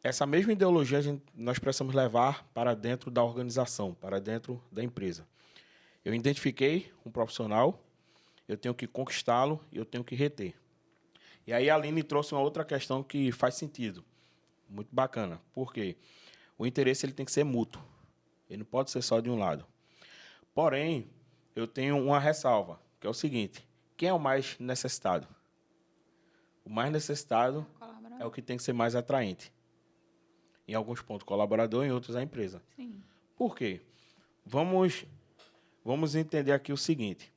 Essa mesma ideologia nós precisamos levar para dentro da organização, para dentro da empresa. Eu identifiquei um profissional, eu tenho que conquistá-lo e eu tenho que reter. E aí a Aline trouxe uma outra questão que faz sentido. Muito bacana. Por quê? O interesse ele tem que ser mútuo. Ele não pode ser só de um lado. Porém, eu tenho uma ressalva, que é o seguinte. Quem é o mais necessitado? O mais necessitado é o que tem que ser mais atraente. Em alguns pontos, colaborador, em outros, a empresa. Sim. Por quê? Vamos entender aqui o seguinte.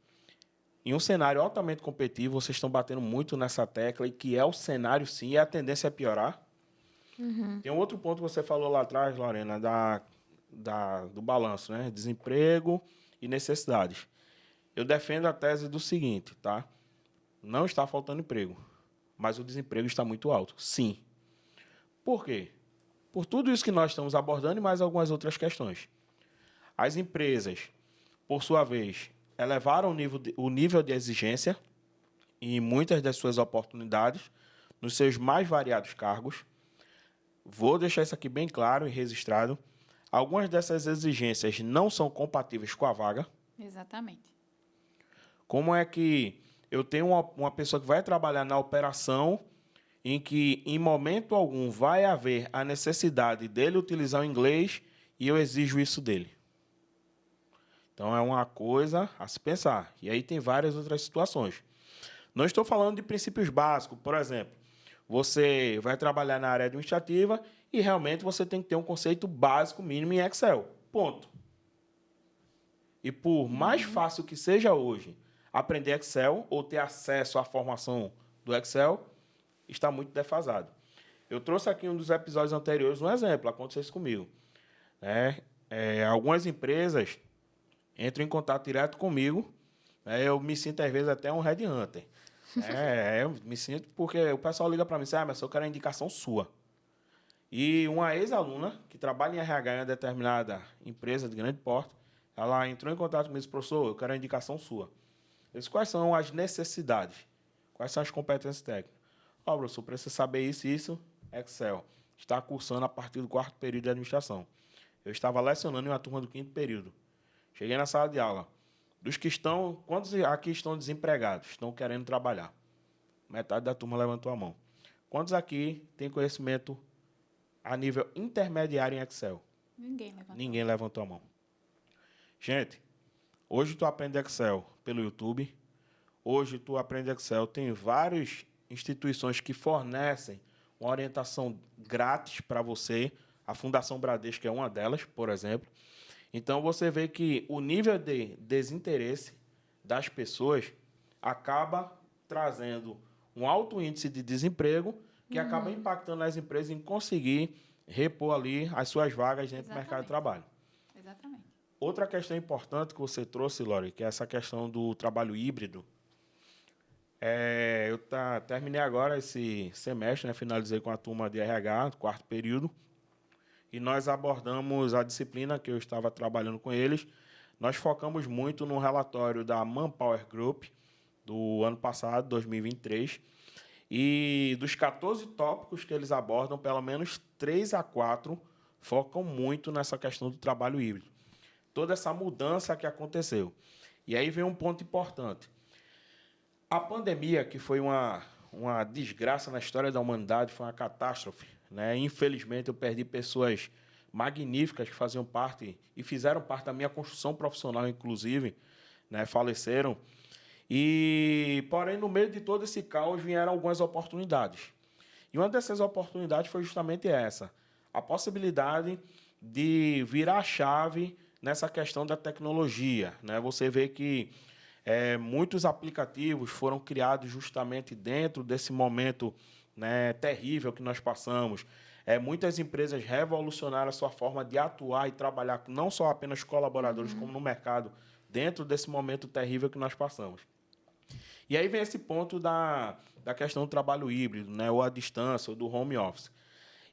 Em um cenário altamente competitivo, vocês estão batendo muito nessa tecla, e que é o cenário, sim, e a tendência é piorar. Tem um outro ponto que você falou lá atrás, Lorena, do balanço, né? Desemprego e necessidades. Eu defendo a tese do seguinte, tá? Não está faltando emprego, mas o desemprego está muito alto. Sim. Por quê? Por tudo isso que nós estamos abordando e mais algumas outras questões. As empresas, por sua vez, elevaram o nível de exigência em muitas das suas oportunidades, nos seus mais variados cargos. Vou deixar isso aqui bem claro e registrado. Algumas dessas exigências não são compatíveis com a vaga. Exatamente. Como é que eu tenho uma pessoa que vai trabalhar na operação em que, em momento algum, vai haver a necessidade dele utilizar o inglês e eu exijo isso dele? Então, é uma coisa a se pensar. E aí tem várias outras situações. Não estou falando de princípios básicos. Por exemplo, você vai trabalhar na área administrativa e realmente você tem que ter um conceito básico mínimo em Excel. Ponto. E por mais fácil que seja hoje aprender Excel ou ter acesso à formação do Excel, está muito defasado. Eu trouxe aqui um dos episódios anteriores um exemplo, aconteceu isso comigo. Algumas empresas entram em contato direto comigo, eu me sinto às vezes até um headhunter. Eu me sinto porque o pessoal liga para mim e diz, mas eu quero a indicação sua. E uma ex-aluna que trabalha em RH em uma determinada empresa de grande porte, ela entrou em contato comigo e disse, professor, eu quero a indicação sua. Eu disse, quais são as necessidades? Quais são as competências técnicas? Professor, precisa saber isso e isso, Excel. Está cursando a partir do 4º período de administração. Eu estava lecionando em uma turma do 5º período. Cheguei na sala de aula. Quantos aqui estão desempregados? Estão querendo trabalhar? Metade da turma levantou a mão. Quantos aqui têm conhecimento a nível intermediário em Excel? Ninguém levantou a mão. Gente, hoje tu aprende Excel pelo YouTube. Hoje tu aprende Excel. Tem várias instituições que fornecem uma orientação grátis para você. A Fundação Bradesco é uma delas, por exemplo. Então, você vê que o nível de desinteresse das pessoas acaba trazendo um alto índice de desemprego que acaba impactando as empresas em conseguir repor ali as suas vagas dentro do mercado de trabalho. Exatamente. Outra questão importante que você trouxe, Lori, que é essa questão do trabalho híbrido. Eu terminei agora esse semestre, finalizei com a turma de RH, 4º período, e nós abordamos a disciplina que eu estava trabalhando com eles. Nós focamos muito no relatório da Manpower Group do ano passado, 2023, e dos 14 tópicos que eles abordam, pelo menos 3 a 4 focam muito nessa questão do trabalho híbrido. Toda essa mudança que aconteceu. E aí vem um ponto importante. A pandemia, que foi uma desgraça na história da humanidade, foi uma catástrofe. Infelizmente, eu perdi pessoas magníficas que faziam parte e fizeram parte da minha construção profissional, inclusive, faleceram. Porém, no meio de todo esse caos, vieram algumas oportunidades. E uma dessas oportunidades foi justamente essa, a possibilidade de virar a chave nessa questão da tecnologia, né? Você vê que muitos aplicativos foram criados justamente dentro desse momento, né, terrível que nós passamos. Muitas empresas revolucionaram a sua forma de atuar e trabalhar, não só apenas colaboradores, como no mercado, dentro desse momento terrível que nós passamos. E aí vem esse ponto da questão do trabalho híbrido, né, ou à distância, ou do home office.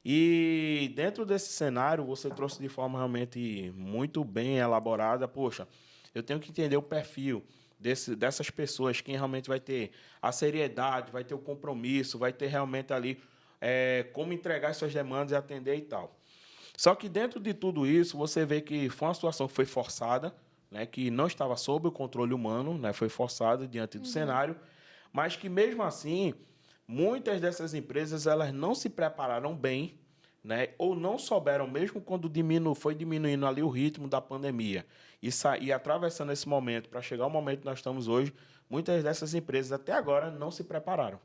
E dentro desse cenário, você trouxe de forma realmente muito bem elaborada. Poxa, eu tenho que entender o perfil dessas pessoas, quem realmente vai ter a seriedade, vai ter o compromisso, vai ter realmente ali como entregar as suas demandas e atender e tal. Só que dentro de tudo isso, você vê que foi uma situação que foi forçada, né, que não estava sob o controle humano, né, foi forçada diante do cenário, mas que, mesmo assim, muitas dessas empresas elas não se prepararam bem, né, ou não souberam, mesmo quando foi diminuindo ali o ritmo da pandemia, e atravessando esse momento para chegar ao momento que nós estamos hoje, muitas dessas empresas até agora não se prepararam.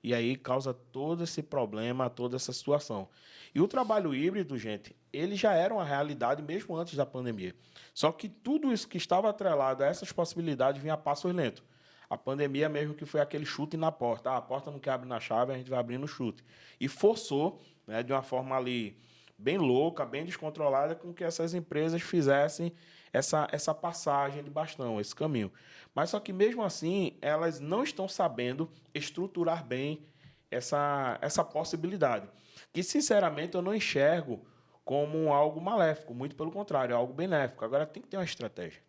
E aí causa todo esse problema, toda essa situação. E o trabalho híbrido, gente, ele já era uma realidade mesmo antes da pandemia. Só que tudo isso que estava atrelado a essas possibilidades vinha a passos lentos. A pandemia mesmo que foi aquele chute na porta. A porta não quer abrir na chave, a gente vai abrir no chute. E forçou, né, de uma forma ali bem louca, bem descontrolada, com que essas empresas fizessem essa passagem de bastão, esse caminho. Mas só que, mesmo assim, elas não estão sabendo estruturar bem essa possibilidade. Que, sinceramente, eu não enxergo como algo maléfico, muito pelo contrário, é algo benéfico. Agora, tem que ter uma estratégia.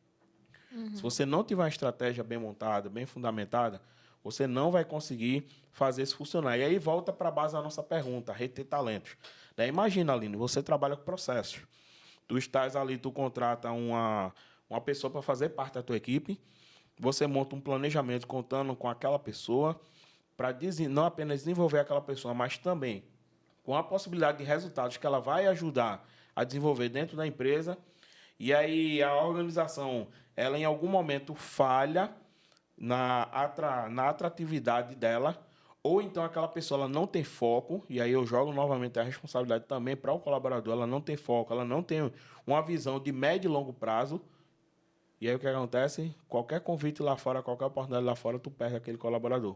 Se você não tiver uma estratégia bem montada, bem fundamentada, você não vai conseguir fazer isso funcionar. E aí volta para a base da nossa pergunta, reter talentos. Imagina, Aline, você trabalha com processos. Tu estás ali, tu contrata uma pessoa para fazer parte da tua equipe, você monta um planejamento contando com aquela pessoa para não apenas desenvolver aquela pessoa, mas também com a possibilidade de resultados que ela vai ajudar a desenvolver dentro da empresa. E aí a organização, ela em algum momento falha na atratividade dela, ou então aquela pessoa ela não tem foco, e aí eu jogo novamente a responsabilidade também para o colaborador, ela não tem foco, ela não tem uma visão de médio e longo prazo, e aí o que acontece? Qualquer convite lá fora, qualquer oportunidade lá fora, tu perde aquele colaborador.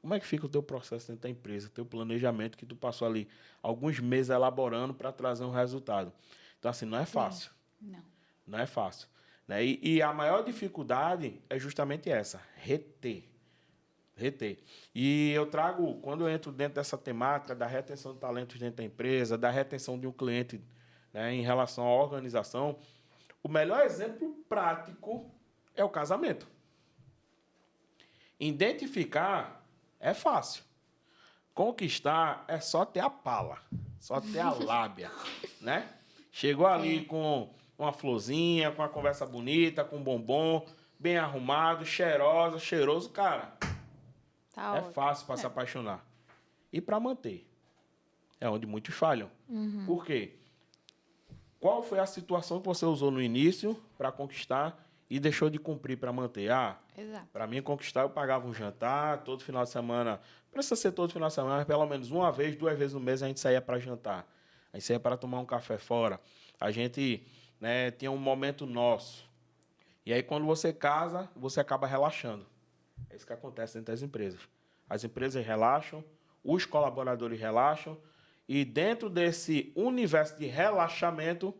Como é que fica o teu processo dentro da empresa, teu planejamento que tu passou ali alguns meses elaborando para trazer um resultado? Então, assim, não é fácil. Não é fácil. Né? E a maior dificuldade é justamente essa, reter. E eu trago, quando eu entro dentro dessa temática da retenção de talentos dentro da empresa, da retenção de um cliente, né, em relação à organização, o melhor exemplo prático é o casamento. Identificar é fácil. Conquistar é só ter a pala, só ter a lábia, né? Chegou ali com uma florzinha, com uma conversa bonita, com um bombom, bem arrumado, cheiroso, cara. Tá ótimo. Fácil para se apaixonar. E para manter. É onde muitos falham. Por quê? Qual foi a situação que você usou no início para conquistar e deixou de cumprir para manter? Para mim, conquistar, eu pagava um jantar todo final de semana. Não precisa ser todo final de semana, mas pelo menos uma vez, 2 vezes no mês a gente saía para jantar. A gente saía para tomar um café fora. A gente, né, tinha um momento nosso. E aí, quando você casa, você acaba relaxando. É isso que acontece dentro das empresas. As empresas relaxam, os colaboradores relaxam, e dentro desse universo de relaxamento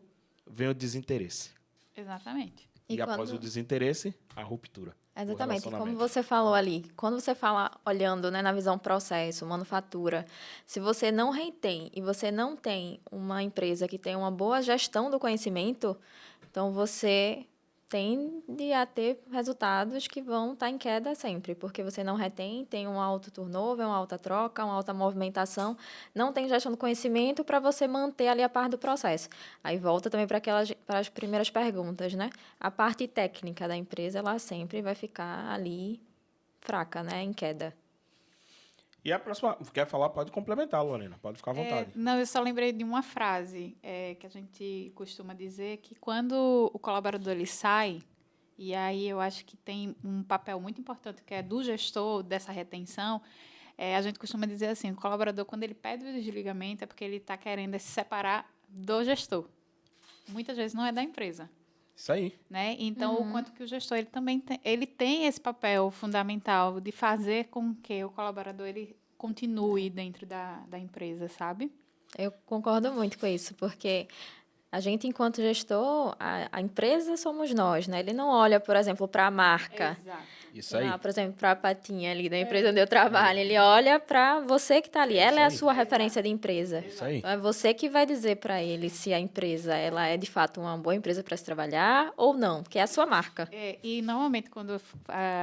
vem o desinteresse. Exatamente. E após o desinteresse, a ruptura. Exatamente. Como você falou ali, quando você fala olhando, né, na visão processo, manufatura, se você não retém e você não tem uma empresa que tem uma boa gestão do conhecimento, então você tende a ter resultados que vão estar em queda sempre, porque você não retém, tem um alto turnover, uma alta troca, uma alta movimentação, não tem gestão do conhecimento para você manter ali a parte do processo. Aí volta também para as primeiras perguntas, né? A parte técnica da empresa, ela sempre vai ficar ali fraca, né? Em queda. E a próxima, quer falar, pode complementar, Lorena, pode ficar à vontade. Não, eu só lembrei de uma frase que a gente costuma dizer, que quando o colaborador ele sai, e aí eu acho que tem um papel muito importante, que é do gestor, dessa retenção, a gente costuma dizer assim, o colaborador, quando ele pede o desligamento, é porque ele está querendo se separar do gestor. Muitas vezes não é da empresa. Isso aí. Né? Então, o quanto que o gestor ele também tem esse papel fundamental de fazer com que o colaborador ele continue dentro da empresa, sabe? Eu concordo muito com isso, porque a gente, enquanto gestor, a empresa somos nós, né? Ele não olha, por exemplo, para a marca. Exato. Isso aí. Por exemplo, para a Patinha ali da empresa onde eu trabalho. Ele olha para você que está ali. Ela é a sua referência de empresa. Isso aí. Então, é você que vai dizer para ele se a empresa ela é, de fato, uma boa empresa para se trabalhar ou não, que é a sua marca. E, normalmente, quando eu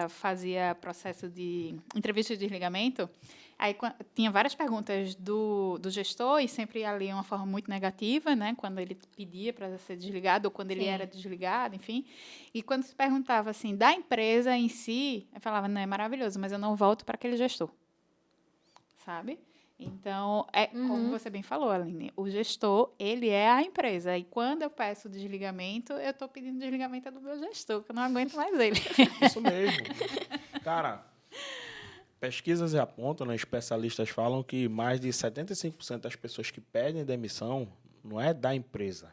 fazia processo de entrevista de desligamento, aí tinha várias perguntas do gestor e sempre ali uma forma muito negativa, né? Quando ele pedia para ser desligado ou quando ele era desligado, enfim. E quando se perguntava assim da empresa em si, eu falava, não, é maravilhoso, mas eu não volto para aquele gestor, sabe? Então, como você bem falou, Aline, o gestor, ele é a empresa. E quando eu peço desligamento, eu estou pedindo desligamento do meu gestor, que eu não aguento mais ele. Isso mesmo. Cara, pesquisas apontam, né, especialistas falam que mais de 75% das pessoas que pedem demissão não é da empresa,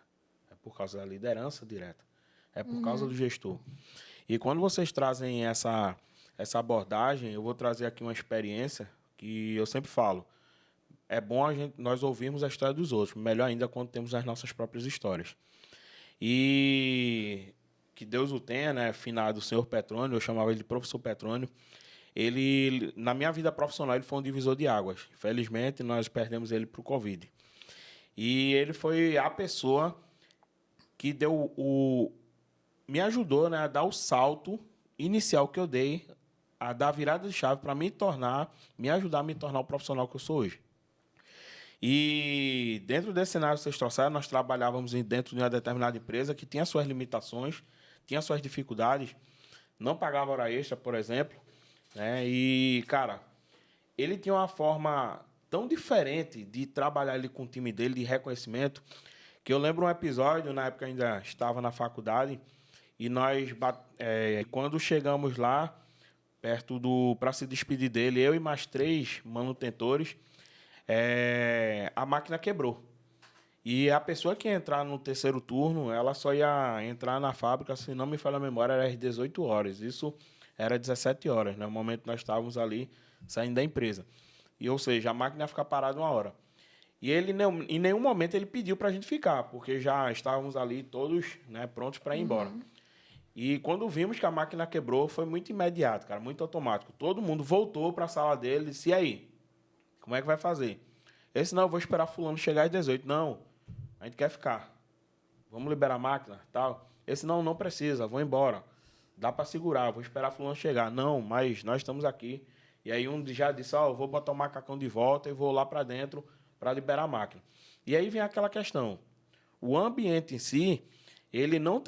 é por causa da liderança direta, é por causa do gestor. E quando vocês trazem essa abordagem, eu vou trazer aqui uma experiência que eu sempre falo. É bom nós ouvirmos a história dos outros, melhor ainda quando temos as nossas próprias histórias. E que Deus o tenha, né, finado o senhor Petrônio, eu chamava ele de professor Petrônio. Ele, na minha vida profissional, ele foi um divisor de águas. Infelizmente, nós perdemos ele para o Covid. E ele foi a pessoa que me ajudou, né, a dar o salto inicial que eu dei, a dar a virada de chave para me ajudar a me tornar o profissional que eu sou hoje. E dentro desse cenário que vocês trouxeram, nós trabalhávamos dentro de uma determinada empresa que tinha suas limitações, tinha suas dificuldades, não pagava hora extra, por exemplo, né? E, cara, ele tinha uma forma tão diferente de trabalhar ali com o time dele, de reconhecimento, que eu lembro um episódio, na época eu ainda estava na faculdade, e nós, quando chegamos lá, para se despedir dele, eu e mais 3 manutentores, a máquina quebrou. E a pessoa que ia entrar no terceiro turno, ela só ia entrar na fábrica, se não me falha a memória, era às 18 horas. Isso era 17 horas, né? No momento que nós estávamos ali saindo da empresa. E, ou seja, a máquina ia ficar parada 1 hora. E ele, em nenhum momento, ele pediu para a gente ficar, porque já estávamos ali todos, né, prontos para ir embora. E quando vimos que a máquina quebrou, foi muito imediato, cara, muito automático. Todo mundo voltou para a sala dele e disse, e aí? Como é que vai fazer? Eu disse, não, eu vou esperar fulano chegar às 18. Não, a gente quer ficar. Vamos liberar a máquina, tal. Esse não precisa, vou embora. Dá para segurar, vou esperar fulano chegar. Não, mas nós estamos aqui. E aí um já disse, eu vou botar o macacão de volta e vou lá para dentro para liberar a máquina. E aí vem aquela questão. O ambiente em si, ele não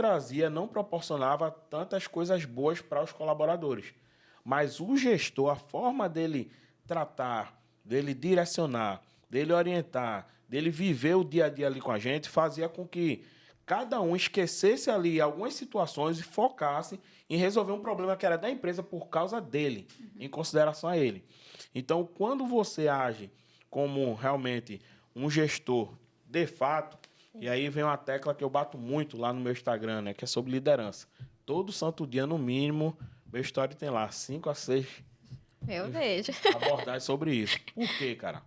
proporcionava tantas coisas boas para os colaboradores. Mas o gestor, a forma dele tratar, dele direcionar, dele orientar, dele viver o dia a dia ali com a gente, fazia com que cada um esquecesse ali algumas situações e focasse em resolver um problema que era da empresa por causa dele, em consideração a ele. Então, quando você age como realmente um gestor de fato, e aí vem uma tecla que eu bato muito lá no meu Instagram, né, que é sobre liderança. Todo santo dia, no mínimo, meu story tem lá 5 a 6 Eu vejo. abordagens sobre isso. Por quê, cara?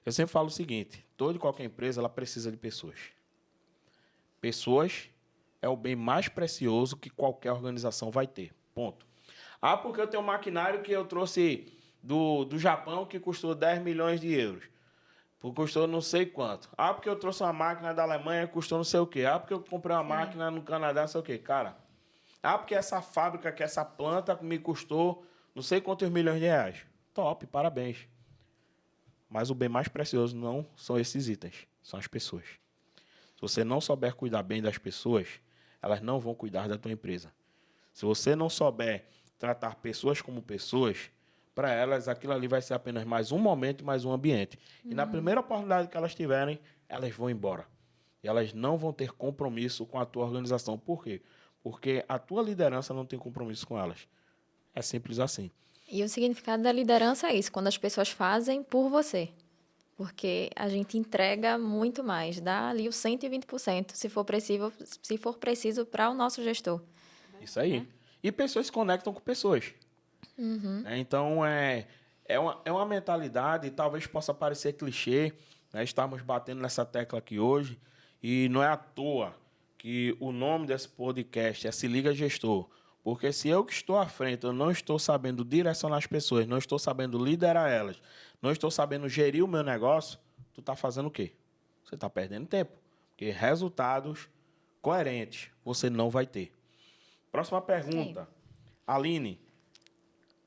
Eu sempre falo o seguinte, toda e qualquer empresa, ela precisa de pessoas. Pessoas é o bem mais precioso que qualquer organização vai ter. Ponto. Ah, porque eu tenho um maquinário que eu trouxe do Japão que custou 10 milhões de euros. Custou não sei quanto. Ah, porque eu trouxe uma máquina da Alemanha que custou não sei o quê. Ah, porque eu comprei uma máquina no Canadá, não sei o quê. Cara, porque essa fábrica, que essa planta me custou não sei quantos milhões de reais. Top, parabéns. Mas o bem mais precioso não são esses itens, são as pessoas. Se você não souber cuidar bem das pessoas, elas não vão cuidar da tua empresa. Se você não souber tratar pessoas como pessoas, para elas aquilo ali vai ser apenas mais um momento, mais um ambiente. E na primeira oportunidade que elas tiverem, elas vão embora. E elas não vão ter compromisso com a tua organização. Por quê? Porque a tua liderança não tem compromisso com elas. É simples assim. E o significado da liderança é isso, quando as pessoas fazem por você. porque a gente entrega muito mais, dá ali o 120%, se for preciso para o nosso gestor. Isso aí. E pessoas se conectam com pessoas. Né? Então, é uma mentalidade, talvez possa parecer clichê, né? Estamos batendo nessa tecla aqui hoje, e não é à toa que o nome desse podcast é Se Liga Gestor. Porque se eu que estou à frente, eu não estou sabendo direcionar as pessoas, não estou sabendo liderar elas, não estou sabendo gerir o meu negócio, tu está fazendo o quê? Você está perdendo tempo. Porque resultados coerentes você não vai ter. Próxima pergunta. Aline,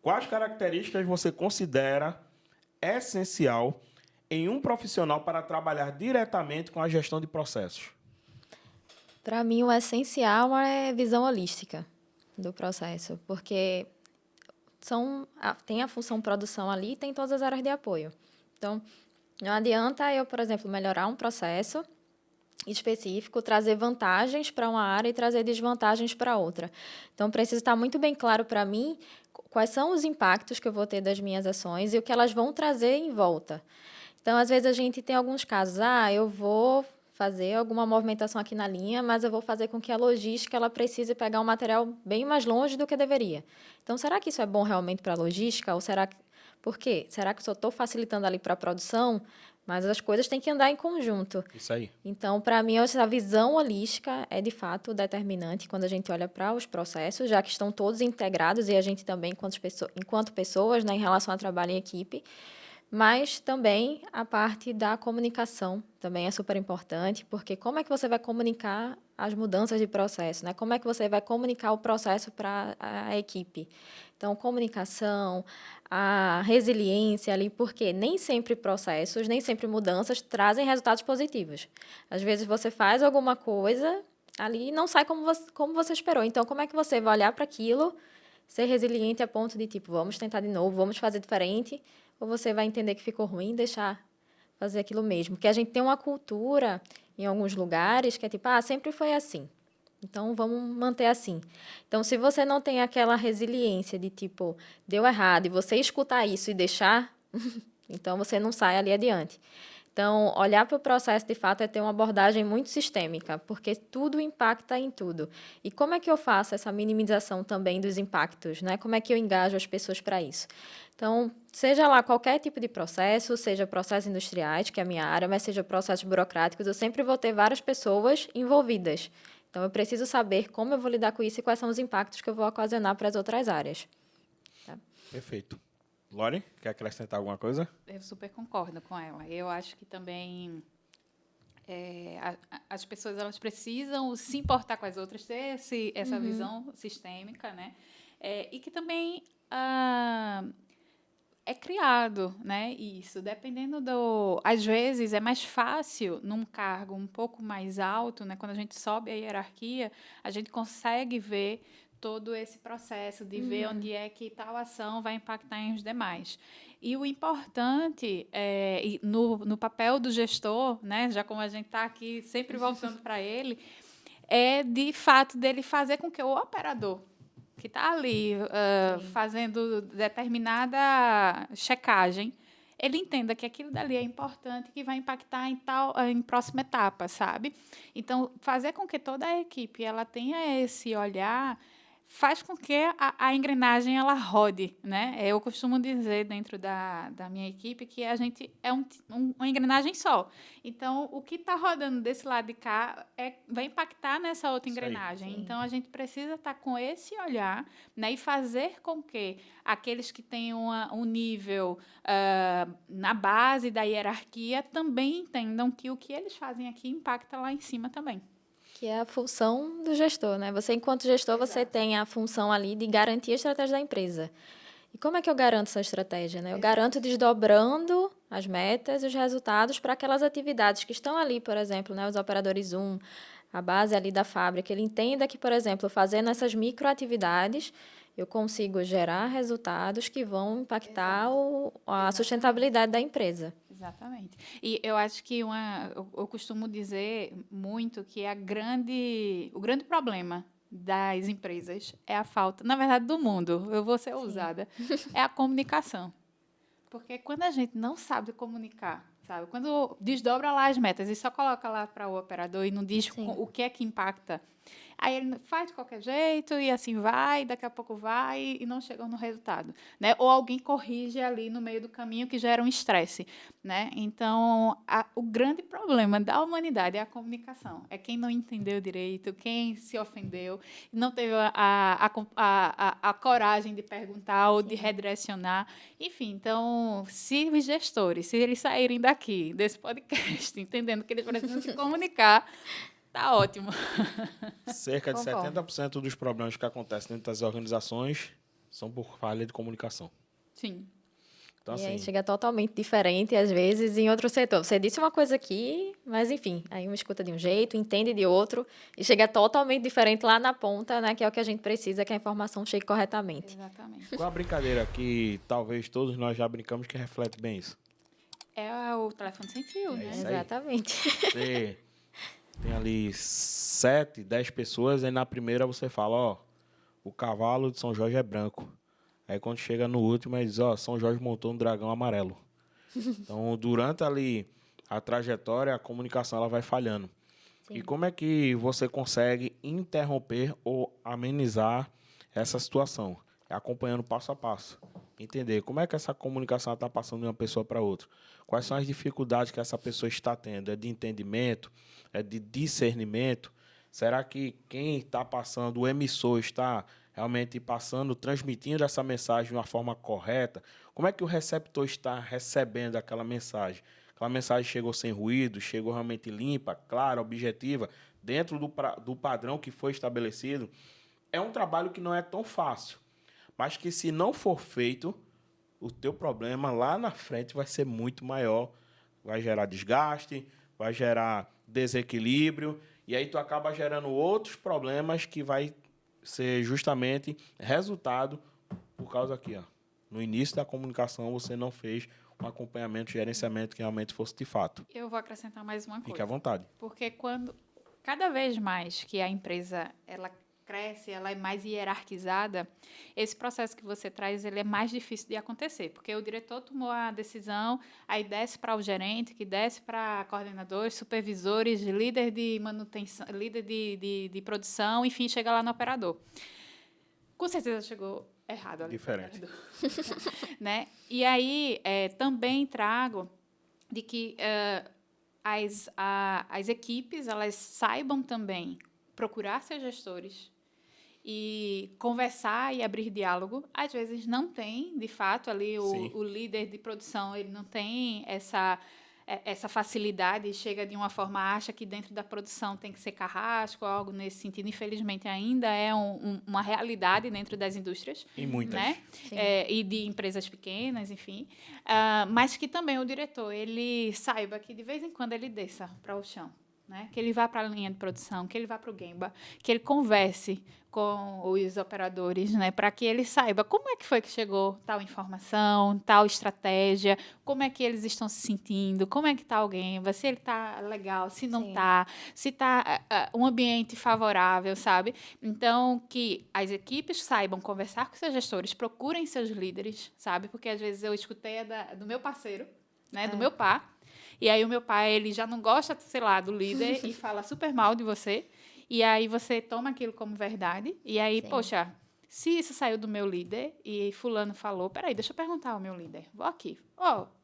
quais características você considera essencial em um profissional para trabalhar diretamente com a gestão de processos? Para mim, o essencial é visão holística do processo, porque tem a função produção ali e tem todas as áreas de apoio. Então, não adianta eu, por exemplo, melhorar um processo específico, trazer vantagens para uma área e trazer desvantagens para outra. Então, precisa estar muito bem claro para mim quais são os impactos que eu vou ter das minhas ações e o que elas vão trazer em volta. Então, às vezes, a gente tem alguns casos, eu vou fazer alguma movimentação aqui na linha, mas eu vou fazer com que a logística ela precise pegar um material bem mais longe do que deveria. Então, será que isso é bom realmente para a logística? Ou será que... Por quê? Será que eu só estou facilitando ali para a produção? Mas as coisas têm que andar em conjunto. Isso aí. Então, para mim, essa visão holística é, de fato, determinante quando a gente olha para os processos, já que estão todos integrados, e a gente também, enquanto pessoas, né, em relação ao trabalho em equipe, mas também a parte da comunicação também é super importante, porque como é que você vai comunicar as mudanças de processo, né? Como é que você vai comunicar o processo para a equipe? Então, comunicação, a resiliência ali, porque nem sempre processos, nem sempre mudanças trazem resultados positivos. Às vezes você faz alguma coisa ali e não sai como você esperou. Então, como é que você vai olhar para aquilo, ser resiliente a ponto de, tipo, vamos tentar de novo, vamos fazer diferente, ou você vai entender que ficou ruim e deixar fazer aquilo mesmo? Porque a gente tem uma cultura em alguns lugares que é tipo, sempre foi assim, então vamos manter assim. Então, se você não tem aquela resiliência de tipo, deu errado, e você escutar isso e deixar, então você não sai ali adiante. Então, olhar para o processo, de fato, é ter uma abordagem muito sistêmica, porque tudo impacta em tudo. E como é que eu faço essa minimização também dos impactos, né? Como é que eu engajo as pessoas para isso? Então, seja lá qualquer tipo de processo, seja processos industriais, que é a minha área, mas seja processos burocráticos, eu sempre vou ter várias pessoas envolvidas. Então, eu preciso saber como eu vou lidar com isso e quais são os impactos que eu vou ocasionar para as outras áreas. Tá? Perfeito. Lore, quer acrescentar alguma coisa? Eu super concordo com ela. Eu acho que também as pessoas elas precisam se importar com as outras, ter essa visão sistêmica, né? E que também é criado, né? Isso, dependendo do... Às vezes, é mais fácil, num cargo um pouco mais alto, né? Quando a gente sobe a hierarquia, a gente consegue ver todo esse processo de ver onde é que tal ação vai impactar em os demais. E o importante, no papel do gestor, né, já como a gente está aqui sempre voltando para ele, é, de fato, dele fazer com que o operador que está ali fazendo determinada checagem, ele entenda que aquilo dali é importante, que vai impactar em próxima etapa, sabe? Então, fazer com que toda a equipe ela tenha esse olhar faz com que a engrenagem ela rode, né? Eu costumo dizer dentro da minha equipe que a gente é uma engrenagem só. Então, o que está rodando desse lado de cá vai impactar nessa outra engrenagem. Então, a gente precisa estar com esse olhar, né? E fazer com que aqueles que têm um nível na base da hierarquia também entendam que o que eles fazem aqui impacta lá em cima também. Que é a função do gestor, né? Você, enquanto gestor, você tem a função ali de garantir a estratégia da empresa. E como é que eu garanto essa estratégia, né? Eu garanto desdobrando as metas e os resultados para aquelas atividades que estão ali, por exemplo, né? Os operadores Zoom, a base ali da fábrica. Ele entenda que, por exemplo, fazendo essas microatividades, eu consigo gerar resultados que vão impactar a sustentabilidade da empresa. Exatamente. E eu acho que eu costumo dizer muito que o grande problema das empresas é a falta, na verdade, do mundo, eu vou ser ousada, é a comunicação. Porque quando a gente não sabe comunicar, sabe? Quando desdobra lá as metas e só coloca lá para o operador e não diz Sim. o que é que impacta, aí ele faz de qualquer jeito e assim vai, daqui a pouco vai e não chega no resultado, né? Ou alguém corrige ali no meio do caminho que gera um estresse, né? Então, o grande problema da humanidade é a comunicação. É quem não entendeu direito, quem se ofendeu, não teve a coragem de perguntar ou de redirecionar. Enfim, então, se os gestores, se eles saírem daqui, desse podcast, entendendo que eles precisam se comunicar, tá ótimo. Cerca de Concordo. 70% dos problemas que acontecem dentro das organizações são por falha de comunicação. Sim. Então, E aí assim, chega totalmente diferente, às vezes, em outro setor. Você disse uma coisa aqui, mas enfim, aí um escuta de um jeito, entende de outro, e chega totalmente diferente lá na ponta, né? Que é o que a gente precisa, que a informação chegue corretamente. Exatamente. qual a brincadeira que talvez todos nós já brincamos que reflete bem isso? É o telefone sem fio, né? isso aí. Exatamente. Você tem ali 7, 10 pessoas, aí na primeira você fala, ó, o cavalo de São Jorge é branco. Aí quando chega no último, ele diz, ó, São Jorge montou um dragão amarelo. Então, durante ali a trajetória, a comunicação ela vai falhando. Sim. E como é que você consegue interromper ou amenizar essa situação? É acompanhando passo a passo. Entender como é que essa comunicação está passando de uma pessoa para outra. Quais são as dificuldades que essa pessoa está tendo? É de entendimento? É de discernimento? Será que quem está passando, o emissor, está realmente passando, transmitindo essa mensagem de uma forma correta? Como é que o receptor está recebendo aquela mensagem? Aquela mensagem chegou sem ruído, chegou realmente limpa, clara, objetiva, dentro do padrão que foi estabelecido. É um trabalho que não é tão fácil, mas que se não for feito, o teu problema lá na frente vai ser muito maior. Vai gerar desgaste, vai gerar desequilíbrio, e aí tu acaba gerando outros problemas que vai ser justamente resultado por causa aqui, ó. No início da comunicação você não fez um acompanhamento, gerenciamento que realmente fosse de fato. Eu vou acrescentar mais uma Fique à coisa. vontade. Porque cada vez mais que a empresa ela cresce, ela é mais hierarquizada, esse processo que você traz ele é mais difícil de acontecer, porque o diretor tomou a decisão, aí desce para o gerente, que desce para coordenadores, supervisores, líder de manutenção, líder de produção, enfim, chega lá no operador. Com certeza chegou errado ali. Diferente. Né? E aí também trago de que as equipes elas saibam também procurar seus gestores e conversar e abrir diálogo. Às vezes não tem, de fato, ali o líder de produção ele não tem essa facilidade, chega de uma forma, acha que dentro da produção tem que ser carrasco, algo nesse sentido. Infelizmente, ainda é uma realidade dentro das indústrias. E muitas. Né? E de empresas pequenas, enfim. Mas que também o diretor, ele saiba que de vez em quando ele desça para o chão. Né? Que ele vá para a linha de produção, que ele vá para o Gemba, que ele converse com os operadores, né? Para que ele saiba como é que foi que chegou tal informação, tal estratégia, como é que eles estão se sentindo, como é que está o Gemba, se ele está legal, se não está, se está um ambiente favorável, sabe? Então, que as equipes saibam conversar com seus gestores, procurem seus líderes, sabe? Porque às vezes eu escutei do meu parceiro, né? Do meu par. E aí o meu pai, ele já não gosta, sei lá, do líder e fala super mal de você. E aí você toma aquilo como verdade. E aí, poxa, se isso saiu do meu líder e fulano falou, peraí, deixa eu perguntar ao meu líder. Vou aqui.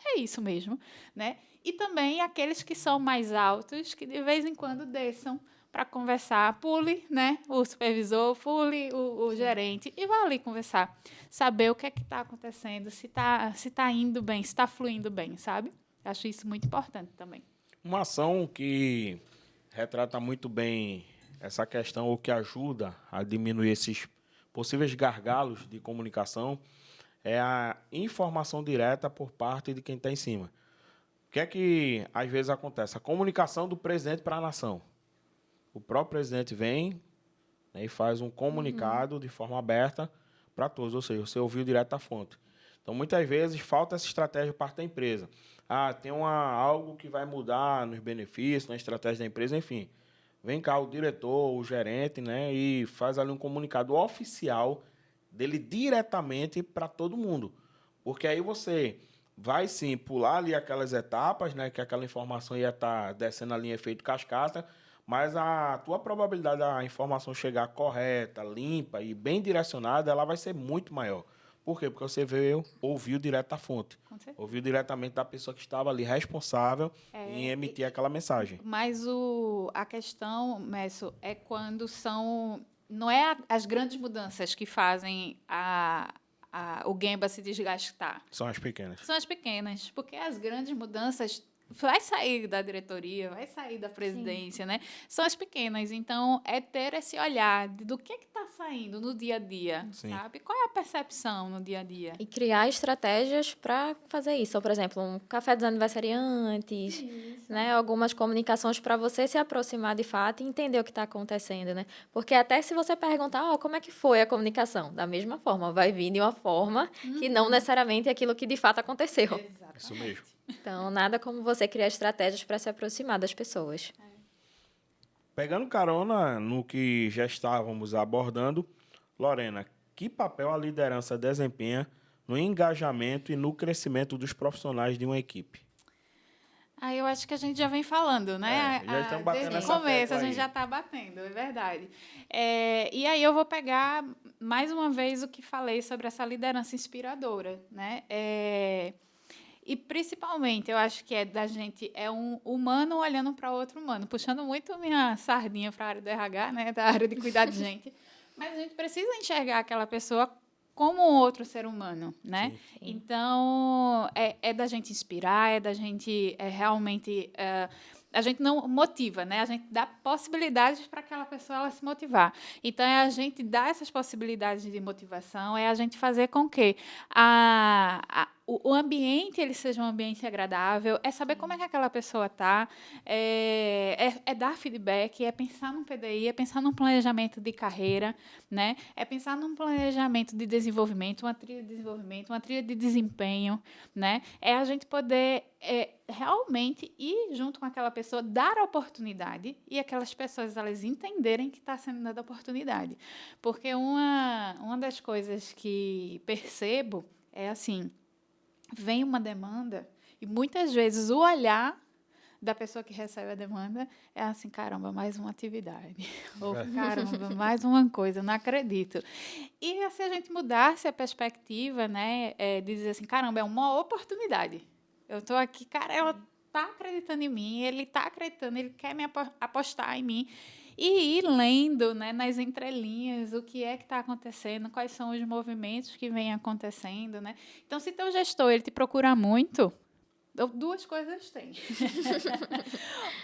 É isso mesmo, né? E também aqueles que são mais altos, que de vez em quando desçam para conversar. Pule, né? O supervisor, pule o gerente e vá ali conversar. Saber o que é que está acontecendo, se tá indo bem, se está fluindo bem, sabe? Acho isso muito importante também. Uma ação que retrata muito bem essa questão, ou que ajuda a diminuir esses possíveis gargalos de comunicação, é a informação direta por parte de quem está em cima. O que é que, às vezes, acontece? A comunicação do presidente para a nação. O próprio presidente vem, né, e faz um comunicado de forma aberta para todos, ou seja, você ouviu direto da fonte. Então, muitas vezes, falta essa estratégia por parte da empresa. Tem algo que vai mudar nos benefícios, na estratégia da empresa, enfim. Vem cá o diretor, o gerente, né, e faz ali um comunicado oficial dele diretamente para todo mundo. Porque aí você vai sim pular ali aquelas etapas, né? Que aquela informação ia estar descendo a linha efeito cascata, mas a tua probabilidade da informação chegar correta, limpa e bem direcionada, ela vai ser muito maior. Por quê? Porque você ouviu direto da fonte. Com certeza. Ouviu diretamente da pessoa que estava ali responsável em emitir aquela mensagem. Mas a questão, Messo, é quando são... Não é as grandes mudanças que fazem o Gemba se desgastar. São as pequenas. São as pequenas, porque as grandes mudanças vai sair da diretoria, vai sair da presidência, né? São as pequenas. Então, é ter esse olhar do que está saindo no dia a dia, Sim. sabe? Qual é a percepção no dia a dia? E criar estratégias para fazer isso. Ou, por exemplo, um café dos aniversariantes, né? Algumas comunicações para você se aproximar de fato e entender o que está acontecendo, né? Porque até se você perguntar, como é que foi a comunicação? Da mesma forma, vai vir de uma forma que não necessariamente é aquilo que de fato aconteceu. Exatamente. Isso mesmo. Então, nada como você criar estratégias para se aproximar das pessoas. Pegando carona no que já estávamos abordando, Lorena, que papel a liderança desempenha no engajamento e no crescimento dos profissionais de uma equipe? Aí eu acho que a gente já vem falando, né? Já estamos batendo Desde o essa começo tecla a gente aí. já está batendo, é verdade. E aí eu vou pegar mais uma vez o que falei sobre essa liderança inspiradora, né? E principalmente eu acho que é um humano olhando para outro humano, puxando muito minha sardinha para a área do RH, né? Da área de cuidar de gente. Mas a gente precisa enxergar aquela pessoa como um outro ser humano, né? Sim. Então, é da gente inspirar, é da gente realmente... a gente não motiva, né? A gente dá possibilidades para aquela pessoa ela se motivar. Então, é a gente dar essas possibilidades de motivação, é a gente fazer com que o ambiente ele seja um ambiente agradável, é saber como é que aquela pessoa está, é dar feedback, é pensar num PDI, é pensar num planejamento de carreira, né? É pensar num planejamento de desenvolvimento, uma trilha de desenvolvimento, uma trilha de desempenho, né? É a gente poder realmente ir junto com aquela pessoa, dar a oportunidade e aquelas pessoas elas entenderem que está sendo dada a oportunidade. Porque uma das coisas que percebo é assim, vem uma demanda e muitas vezes o olhar da pessoa que recebe a demanda é assim, caramba, mais uma atividade. Ou, caramba, mais uma coisa, não acredito. E se a gente mudasse a perspectiva, né, de dizer assim, caramba, é uma oportunidade. Eu estou aqui, cara, ela está acreditando em mim, ele está acreditando, ele quer me apostar em mim. E ir lendo, né, nas entrelinhas o que é que está acontecendo, quais são os movimentos que vêm acontecendo, né? Então, se teu gestor ele te procura muito, duas coisas tem.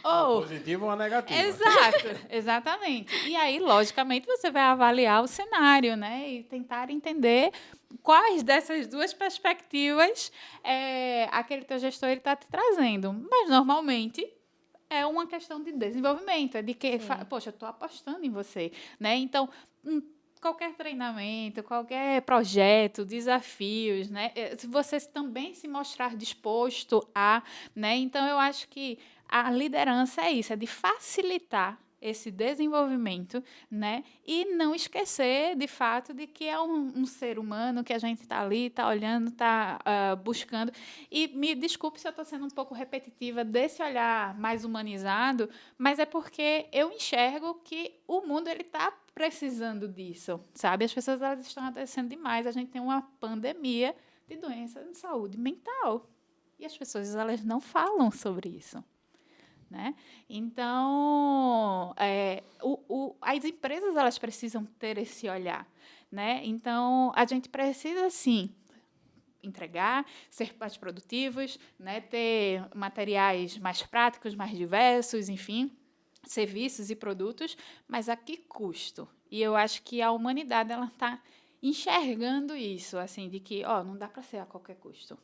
Uma positiva ou uma negativa. Exato, exatamente. E aí, logicamente, você vai avaliar o cenário, né? E tentar entender quais dessas duas perspectivas aquele teu gestor está te trazendo. Mas, normalmente, é uma questão de desenvolvimento, é de que, poxa, eu estou apostando em você, né? Então, qualquer treinamento, qualquer projeto, desafios, né? Se você também se mostrar disposto a, né? Então, eu acho que a liderança é isso, é de facilitar esse desenvolvimento, né? E não esquecer, de fato, de que é um ser humano que a gente está ali, está olhando, está buscando. E me desculpe se eu estou sendo um pouco repetitiva desse olhar mais humanizado, mas é porque eu enxergo que o mundo ele está precisando disso, sabe? As pessoas elas estão adoecendo demais. A gente tem uma pandemia de doença de saúde mental. E as pessoas elas não falam sobre isso. Né? Então, as empresas elas precisam ter esse olhar. Né? Então, a gente precisa, sim, entregar, ser mais produtivos, né? Ter materiais mais práticos, mais diversos, enfim, serviços e produtos, mas a que custo? E eu acho que a humanidade está enxergando isso, assim, de que não dá para ser a qualquer custo.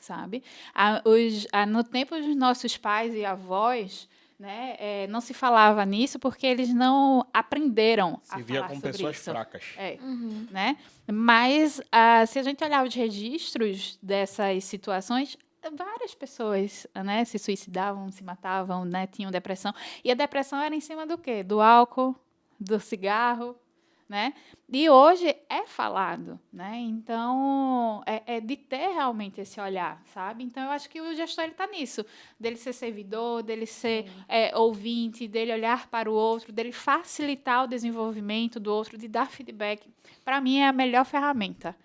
Sabe? No tempo dos nossos pais e avós, né, não se falava nisso porque eles não aprenderam a falar sobre isso. Se via com pessoas fracas. Né? Mas, se a gente olhar os registros dessas situações, várias pessoas, né, se suicidavam, se matavam, né, tinham depressão. E a depressão era em cima do quê? Do álcool, do cigarro, né? E hoje é falado, né? Então, é de ter realmente esse olhar, sabe? Então, eu acho que o gestor está nisso, dele ser servidor, dele ser ouvinte, dele olhar para o outro, dele facilitar o desenvolvimento do outro, de dar feedback. Para mim, é a melhor ferramenta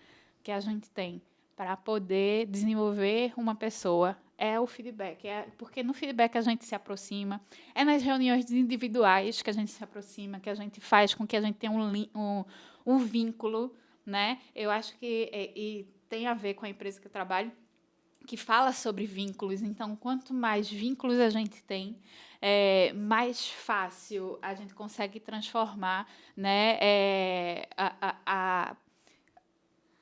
que a gente tem para poder desenvolver uma pessoa é o feedback. Porque no feedback a gente se aproxima, é nas reuniões individuais que a gente se aproxima, que a gente faz com que a gente tenha um vínculo, né? Eu acho que e tem a ver com a empresa que eu trabalho, que fala sobre vínculos. Então, quanto mais vínculos a gente tem, mais fácil a gente consegue transformar, né,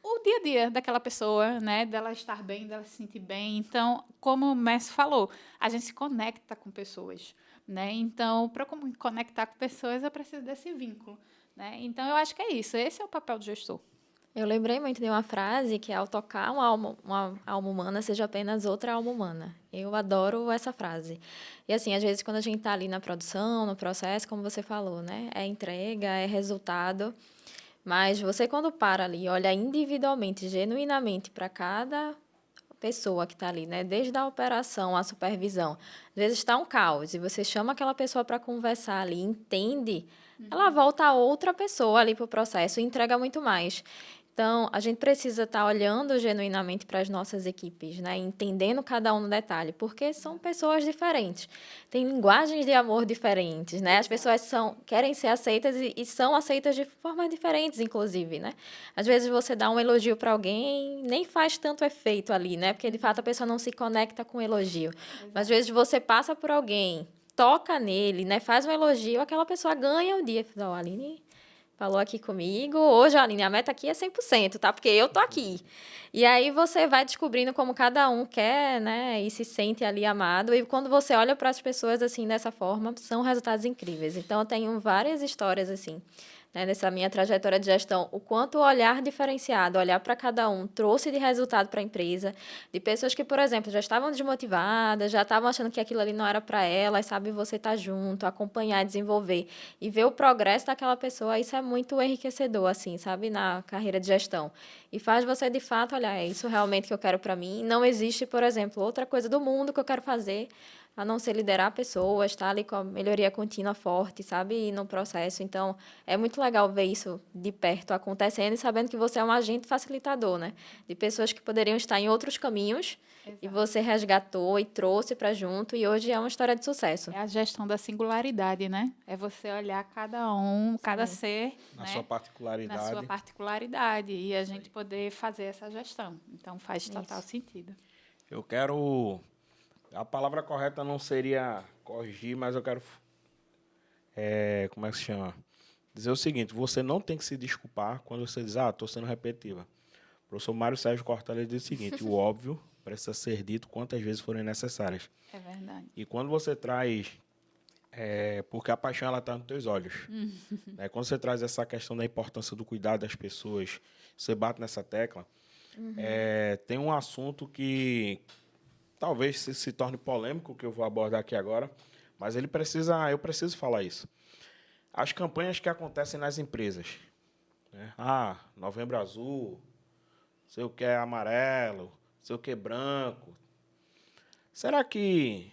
o dia a dia daquela pessoa, né, dela estar bem, dela se sentir bem. Então, como o Messi falou, a gente se conecta com pessoas, né? Então, para conectar com pessoas, eu preciso desse vínculo, né? Então, eu acho que é isso. Esse é o papel do gestor. Eu lembrei muito de uma frase que, ao tocar uma alma humana, seja apenas outra alma humana. Eu adoro essa frase. E, assim, às vezes, quando a gente está ali na produção, no processo, como você falou, né? É entrega, é resultado. Mas você, quando para ali, olha individualmente, genuinamente para cada pessoa que está ali, né? Desde a operação, a supervisão. Às vezes está um caos e você chama aquela pessoa para conversar ali, entende, ela volta a outra pessoa ali para o processo e entrega muito mais. Então, a gente precisa estar olhando genuinamente para as nossas equipes, né? Entendendo cada um no detalhe, porque são pessoas diferentes, têm linguagens de amor diferentes, né? As pessoas querem ser aceitas e são aceitas de formas diferentes, inclusive, né? Às vezes você dá um elogio para alguém, nem faz tanto efeito ali, né? Porque, de fato, a pessoa não se conecta com o elogio. Mas, às vezes, você passa por alguém, toca nele, né? Faz um elogio, aquela pessoa ganha o dia. Fala, Aline falou aqui comigo. Hoje, Aline, a meta aqui é 100%, tá? Porque eu tô aqui. E aí você vai descobrindo como cada um quer, né? E se sente ali amado. E quando você olha para as pessoas assim, dessa forma, são resultados incríveis. Então, eu tenho várias histórias assim, né, nessa minha trajetória de gestão, o quanto o olhar diferenciado, olhar para cada um, trouxe de resultado para a empresa, de pessoas que, por exemplo, já estavam desmotivadas, já estavam achando que aquilo ali não era para elas, sabe? Você estar junto, acompanhar, desenvolver e ver o progresso daquela pessoa, isso é muito enriquecedor, assim, sabe? Na carreira de gestão. E faz você, de fato, olhar, é isso realmente que eu quero para mim. Não existe, por exemplo, outra coisa do mundo que eu quero fazer a não ser liderar pessoas, estar ali com a melhoria contínua forte, sabe? E no processo. Então, é muito legal ver isso de perto acontecendo e sabendo que você é um agente facilitador, né? De pessoas que poderiam estar em outros caminhos. Exato. E você resgatou e trouxe para junto e hoje é uma história de sucesso. É a gestão da singularidade, né? É você olhar cada um, cada ser, na né? sua particularidade. Na sua particularidade e a gente poder fazer essa gestão. Então, faz total sentido. Eu quero... A palavra correta não seria corrigir, mas eu quero... como é que se chama? Dizer o seguinte, você não tem que se desculpar quando você diz, estou sendo repetitiva. O professor Mário Sérgio Cortella diz o seguinte, o óbvio precisa ser dito quantas vezes forem necessárias. É verdade. E quando você traz... porque a paixão ela está nos teus olhos. Né? Quando você traz essa questão da importância do cuidado das pessoas, você bate nessa tecla, tem um assunto que... talvez se torne polêmico, que eu vou abordar aqui agora, mas eu preciso falar isso. As campanhas que acontecem nas empresas. Né? Novembro Azul, sei o que é amarelo, sei o que é branco. Será que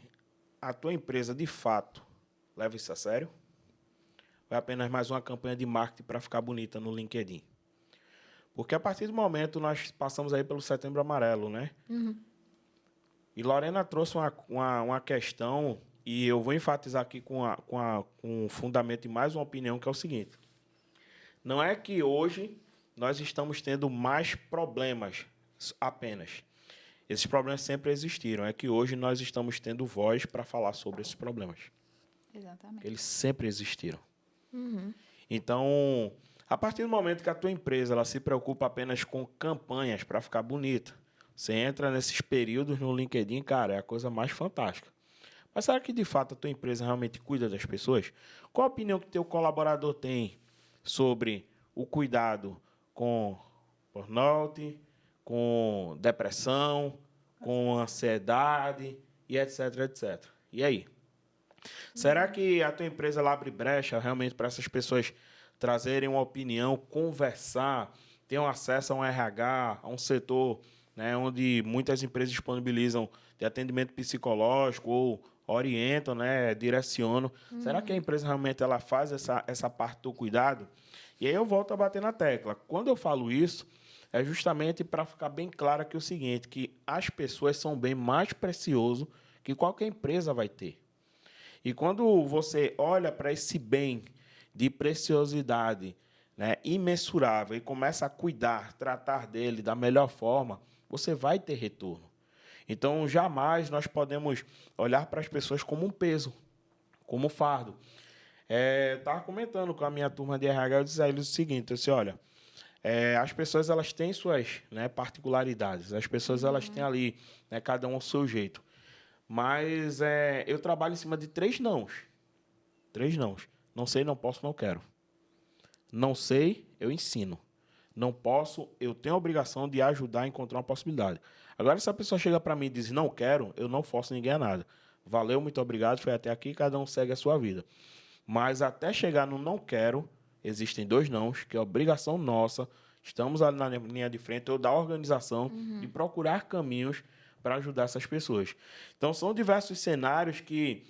a tua empresa, de fato, leva isso a sério? Ou é apenas mais uma campanha de marketing para ficar bonita no LinkedIn? Porque a partir do momento nós passamos aí pelo Setembro Amarelo, né? E Lorena trouxe uma questão, e eu vou enfatizar aqui com um fundamento e mais uma opinião, que é o seguinte. Não é que hoje nós estamos tendo mais problemas apenas. Esses problemas sempre existiram. É que hoje nós estamos tendo voz para falar sobre esses problemas. Exatamente. Eles sempre existiram. Então, a partir do momento que a tua empresa ela se preocupa apenas com campanhas para ficar bonita, você entra nesses períodos no LinkedIn, cara, é a coisa mais fantástica. Mas será que, de fato, a tua empresa realmente cuida das pessoas? Qual a opinião que teu colaborador tem sobre o cuidado com burnout, com depressão, com ansiedade e etc, etc? E aí? Será que a tua empresa ela abre brecha realmente para essas pessoas trazerem uma opinião, conversar, tenham acesso a um RH, a um setor, né, onde muitas empresas disponibilizam de atendimento psicológico ou orientam, né, direcionam. Será que a empresa realmente ela faz essa parte do cuidado? E aí eu volto a bater na tecla. Quando eu falo isso, é justamente para ficar bem claro aqui o seguinte, que as pessoas são um bem mais precioso que qualquer empresa vai ter. E quando você olha para esse bem de preciosidade, né, imensurável e começa a cuidar, tratar dele da melhor forma, você vai ter retorno. Então, jamais nós podemos olhar para as pessoas como um peso, como um fardo. Estava comentando com a minha turma de RH, eu disse a eles o seguinte, eu disse, olha, as pessoas elas têm suas, né, particularidades, as pessoas elas têm ali, né, cada um ao seu jeito. Mas eu trabalho em cima de 3 nãos. 3 nãos. Não sei, não posso, não quero. Não sei, eu ensino. Não posso, eu tenho a obrigação de ajudar a encontrar uma possibilidade. Agora, se a pessoa chega para mim e diz, não quero, eu não forço ninguém a nada. Valeu, muito obrigado, foi até aqui, cada um segue a sua vida. Mas até chegar no não quero, existem 2 nãos, que é obrigação nossa, estamos ali na linha de frente, ou da organização, de procurar caminhos para ajudar essas pessoas. Então, são diversos cenários que,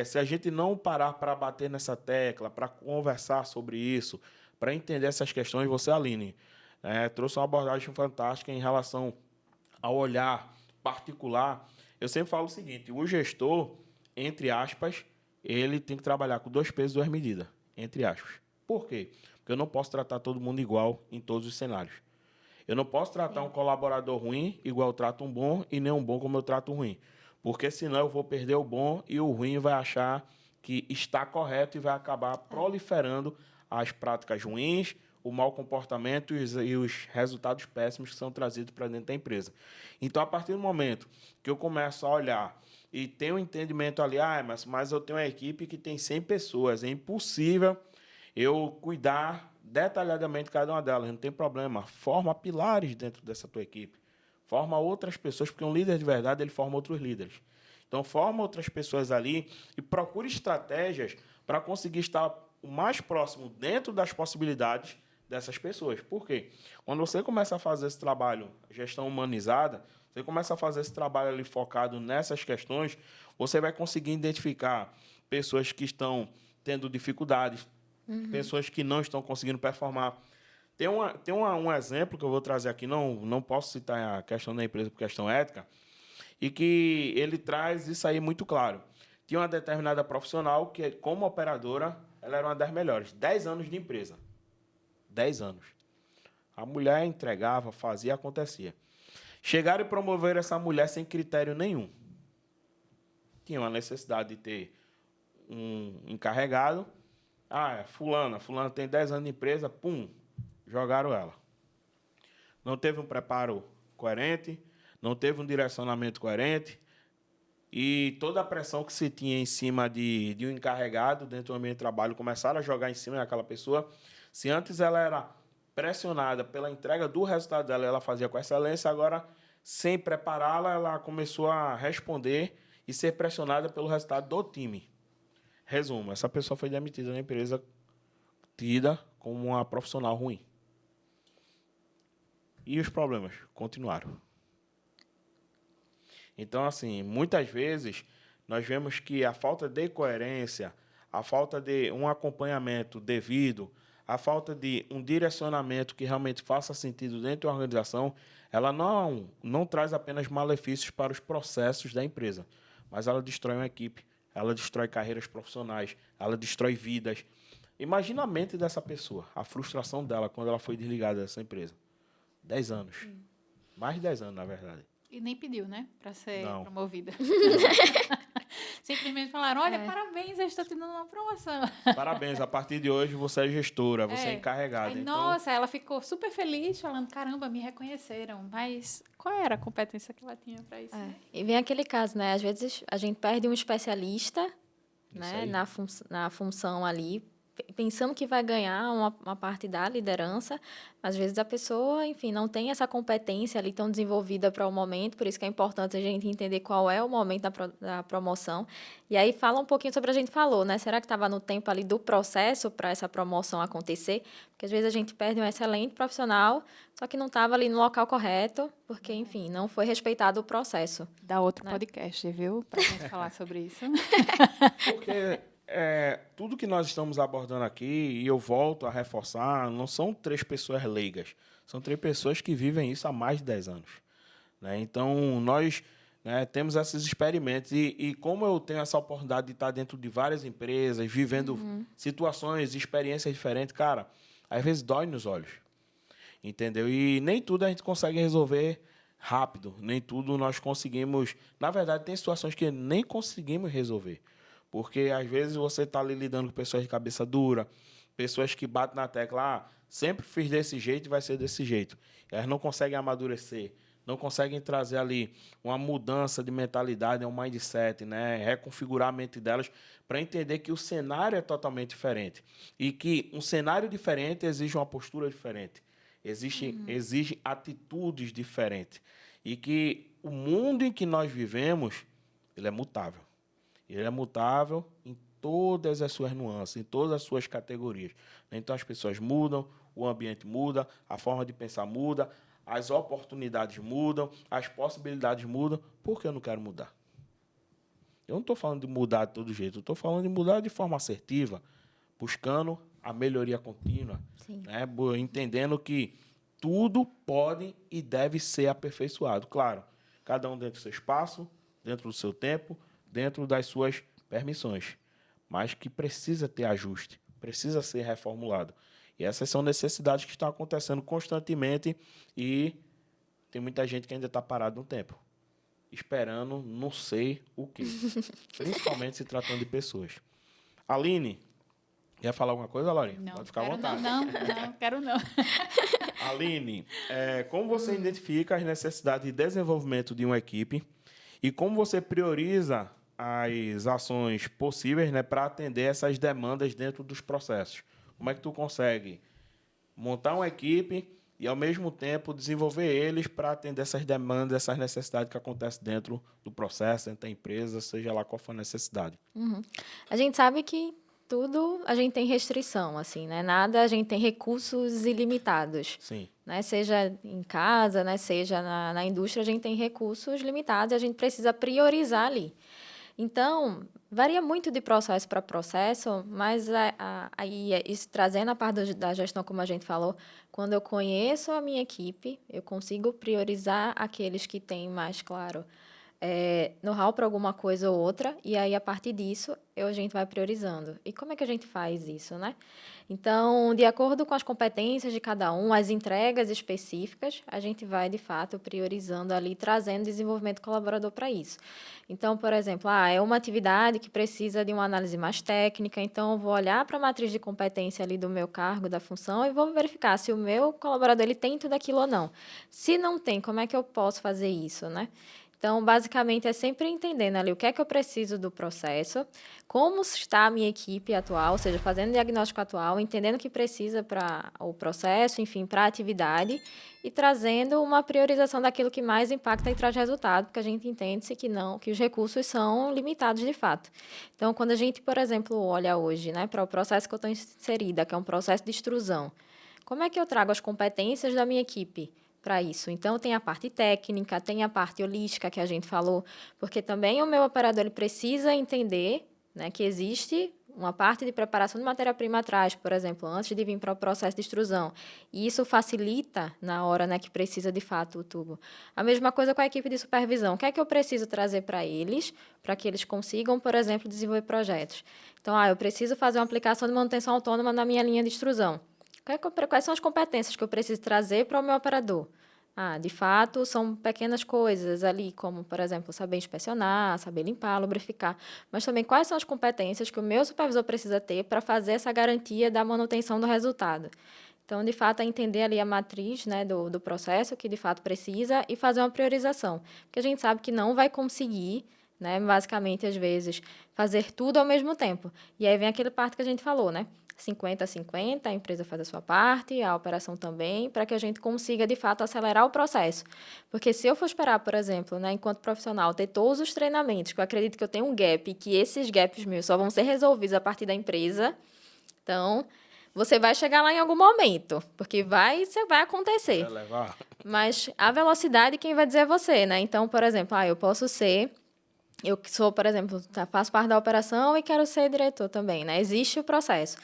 se a gente não parar para bater nessa tecla, para conversar sobre isso, para entender essas questões, você, Aline, trouxe uma abordagem fantástica em relação ao olhar particular. Eu sempre falo o seguinte, o gestor, entre aspas, ele tem que trabalhar com 2 pesos e 2 medidas, entre aspas. Por quê? Porque eu não posso tratar todo mundo igual em todos os cenários. Eu não posso tratar um colaborador ruim igual eu trato um bom e nem um bom como eu trato um ruim. Porque senão eu vou perder o bom e o ruim vai achar que está correto e vai acabar proliferando as práticas ruins, o mau comportamento e os resultados péssimos que são trazidos para dentro da empresa. Então, a partir do momento que eu começo a olhar e tenho um entendimento ali, mas eu tenho uma equipe que tem 100 pessoas, é impossível eu cuidar detalhadamente cada uma delas, não tem problema. Forma pilares dentro dessa tua equipe. Forma outras pessoas, porque um líder de verdade, ele forma outros líderes. Então, forma outras pessoas ali e procure estratégias para conseguir estar o mais próximo dentro das possibilidades dessas pessoas. Por quê? Quando você começa a fazer esse trabalho, gestão humanizada, você começa a fazer esse trabalho ali focado nessas questões, você vai conseguir identificar pessoas que estão tendo dificuldades, pessoas que não estão conseguindo performar. Tem um exemplo que eu vou trazer aqui, não posso citar a questão da empresa por questão ética, e que ele traz isso aí muito claro. Tinha uma determinada profissional que, como operadora, ela era uma das melhores. 10 anos de empresa. 10 anos. A mulher entregava, fazia, acontecia. Chegaram e promoveram essa mulher sem critério nenhum. Tinha uma necessidade de ter um encarregado. Fulana tem 10 anos de empresa, jogaram ela. Não teve um preparo coerente, não teve um direcionamento coerente, e toda a pressão que se tinha em cima de um encarregado dentro do ambiente de trabalho começaram a jogar em cima daquela pessoa. Se antes ela era pressionada pela entrega do resultado dela, ela fazia com excelência, agora, sem prepará-la, ela começou a responder e ser pressionada pelo resultado do time. Resumo, essa pessoa foi demitida da empresa, tida como uma profissional ruim. E os problemas continuaram. Então, assim, muitas vezes nós vemos que a falta de coerência, a falta de um acompanhamento devido, a falta de um direcionamento que realmente faça sentido dentro da organização, ela não traz apenas malefícios para os processos da empresa, mas ela destrói uma equipe, ela destrói carreiras profissionais, ela destrói vidas. Imagina a mente dessa pessoa, a frustração dela quando ela foi desligada dessa empresa. 10 anos. Mais de 10 anos, na verdade. E nem pediu, né? Para ser Não. promovida. Simplesmente falaram, olha, parabéns, eu estou te dando uma promoção. Parabéns, a partir de hoje você é gestora, você é encarregada. Aí, então, nossa, ela ficou super feliz, falando, caramba, me reconheceram. Mas qual era a competência que ela tinha para isso? Né? E vem aquele caso, né? Às vezes a gente perde um especialista, né, aí. na função ali, pensando que vai ganhar uma parte da liderança, mas às vezes a pessoa, enfim, não tem essa competência ali tão desenvolvida para o momento, por isso que é importante a gente entender qual é o momento da promoção. E aí fala um pouquinho sobre a gente falou, né? Será que estava no tempo ali do processo para essa promoção acontecer? Porque às vezes a gente perde um excelente profissional, só que não estava ali no local correto, porque, enfim, não foi respeitado o processo. Dá outro Né? podcast, viu? Para gente falar sobre isso. Porque tudo que nós estamos abordando aqui, e eu volto a reforçar, não são 3 pessoas leigas. São 3 pessoas que vivem isso há mais de 10 anos. Né? Então, nós temos esses experimentos. E como eu tenho essa oportunidade de estar dentro de várias empresas, vivendo situações, experiências diferentes, cara, às vezes dói nos olhos. Entendeu? E nem tudo a gente consegue resolver rápido. Nem tudo nós conseguimos... Na verdade, tem situações que nem conseguimos resolver. Porque, às vezes, você está ali lidando com pessoas de cabeça dura, pessoas que batem na tecla, sempre fiz desse jeito e vai ser desse jeito. Elas não conseguem amadurecer, não conseguem trazer ali uma mudança de mentalidade, um mindset, né? Reconfigurar a mente delas para entender que o cenário é totalmente diferente. E que um cenário diferente exige uma postura diferente. Exige atitudes diferentes. E que o mundo em que nós vivemos, ele é mutável. Ele é mutável em todas as suas nuances, em todas as suas categorias. Então, as pessoas mudam, o ambiente muda, a forma de pensar muda, as oportunidades mudam, as possibilidades mudam. Por que eu não quero mudar? Eu não estou falando de mudar de todo jeito, eu estou falando de mudar de forma assertiva, buscando a melhoria contínua, né? Entendendo que tudo pode e deve ser aperfeiçoado. Claro, cada um dentro do seu espaço, dentro do seu tempo, dentro das suas permissões, mas que precisa ter ajuste, precisa ser reformulado. E essas são necessidades que estão acontecendo constantemente e tem muita gente que ainda está parado no tempo, esperando não sei o quê, principalmente se tratando de pessoas. Aline, quer falar alguma coisa, Laurinha? Não, pode ficar à vontade. Não, quero não. Aline, como você identifica as necessidades de desenvolvimento de uma equipe e como você prioriza as ações possíveis, né, para atender essas demandas dentro dos processos? Como é que tu consegue montar uma equipe e, ao mesmo tempo, desenvolver eles para atender essas demandas, essas necessidades que acontecem dentro do processo, dentro da empresa, seja lá qual for a necessidade? A gente sabe que tudo a gente tem restrição, assim, né? Nada a gente tem recursos ilimitados. Sim. Né? Seja em casa, né? Seja na indústria, a gente tem recursos limitados e a gente precisa priorizar ali. Então, varia muito de processo para processo, mas aí, isso, trazendo a parte da gestão, como a gente falou, quando eu conheço a minha equipe, eu consigo priorizar aqueles que têm mais, claro, know-how para alguma coisa ou outra, e aí, a partir disso, a gente vai priorizando. E como é que a gente faz isso, né? Então, de acordo com as competências de cada um, as entregas específicas, a gente vai, de fato, priorizando ali, trazendo desenvolvimento colaborador para isso. Então, por exemplo, é uma atividade que precisa de uma análise mais técnica, então eu vou olhar para a matriz de competência ali do meu cargo, da função, e vou verificar se o meu colaborador ele tem tudo aquilo ou não. Se não tem, como é que eu posso fazer isso, né? Então, basicamente, é sempre entendendo ali o que é que eu preciso do processo, como está a minha equipe atual, ou seja, fazendo diagnóstico atual, entendendo o que precisa para o processo, enfim, para a atividade, e trazendo uma priorização daquilo que mais impacta e traz resultado, porque a gente entende-se que os recursos são limitados de fato. Então, quando a gente, por exemplo, olha hoje, né, para o processo que eu estou inserida, que é um processo de extrusão, como é que eu trago as competências da minha equipe para isso? Então, tem a parte técnica, tem a parte holística que a gente falou, porque também o meu operador ele precisa entender, né, que existe uma parte de preparação de matéria-prima atrás, por exemplo, antes de vir para o processo de extrusão. E isso facilita na hora, né, que precisa, de fato, o tubo. A mesma coisa com a equipe de supervisão. O que é que eu preciso trazer para eles, para que eles consigam, por exemplo, desenvolver projetos? Então, eu preciso fazer uma aplicação de manutenção autônoma na minha linha de extrusão. Quais são as competências que eu preciso trazer para o meu operador? De fato, são pequenas coisas ali, como, por exemplo, saber inspecionar, saber limpar, lubrificar. Mas também quais são as competências que o meu supervisor precisa ter para fazer essa garantia da manutenção do resultado. Então, de fato, é entender ali a matriz, né, do processo que, de fato, precisa e fazer uma priorização. Porque a gente sabe que não vai conseguir, né, basicamente, às vezes, fazer tudo ao mesmo tempo. E aí vem aquele parte que a gente falou, né? 50-50, a empresa faz a sua parte, a operação também, para que a gente consiga, de fato, acelerar o processo. Porque se eu for esperar, por exemplo, né, enquanto profissional, ter todos os treinamentos, que eu acredito que eu tenho um gap, e que esses gaps meus só vão ser resolvidos a partir da empresa, então, você vai chegar lá em algum momento, porque isso vai acontecer. Vai levar. Mas a velocidade, quem vai dizer é você, né? Então, por exemplo, eu posso ser... Eu que sou, por exemplo, faço parte da operação e quero ser diretor também, né? Existe o processo,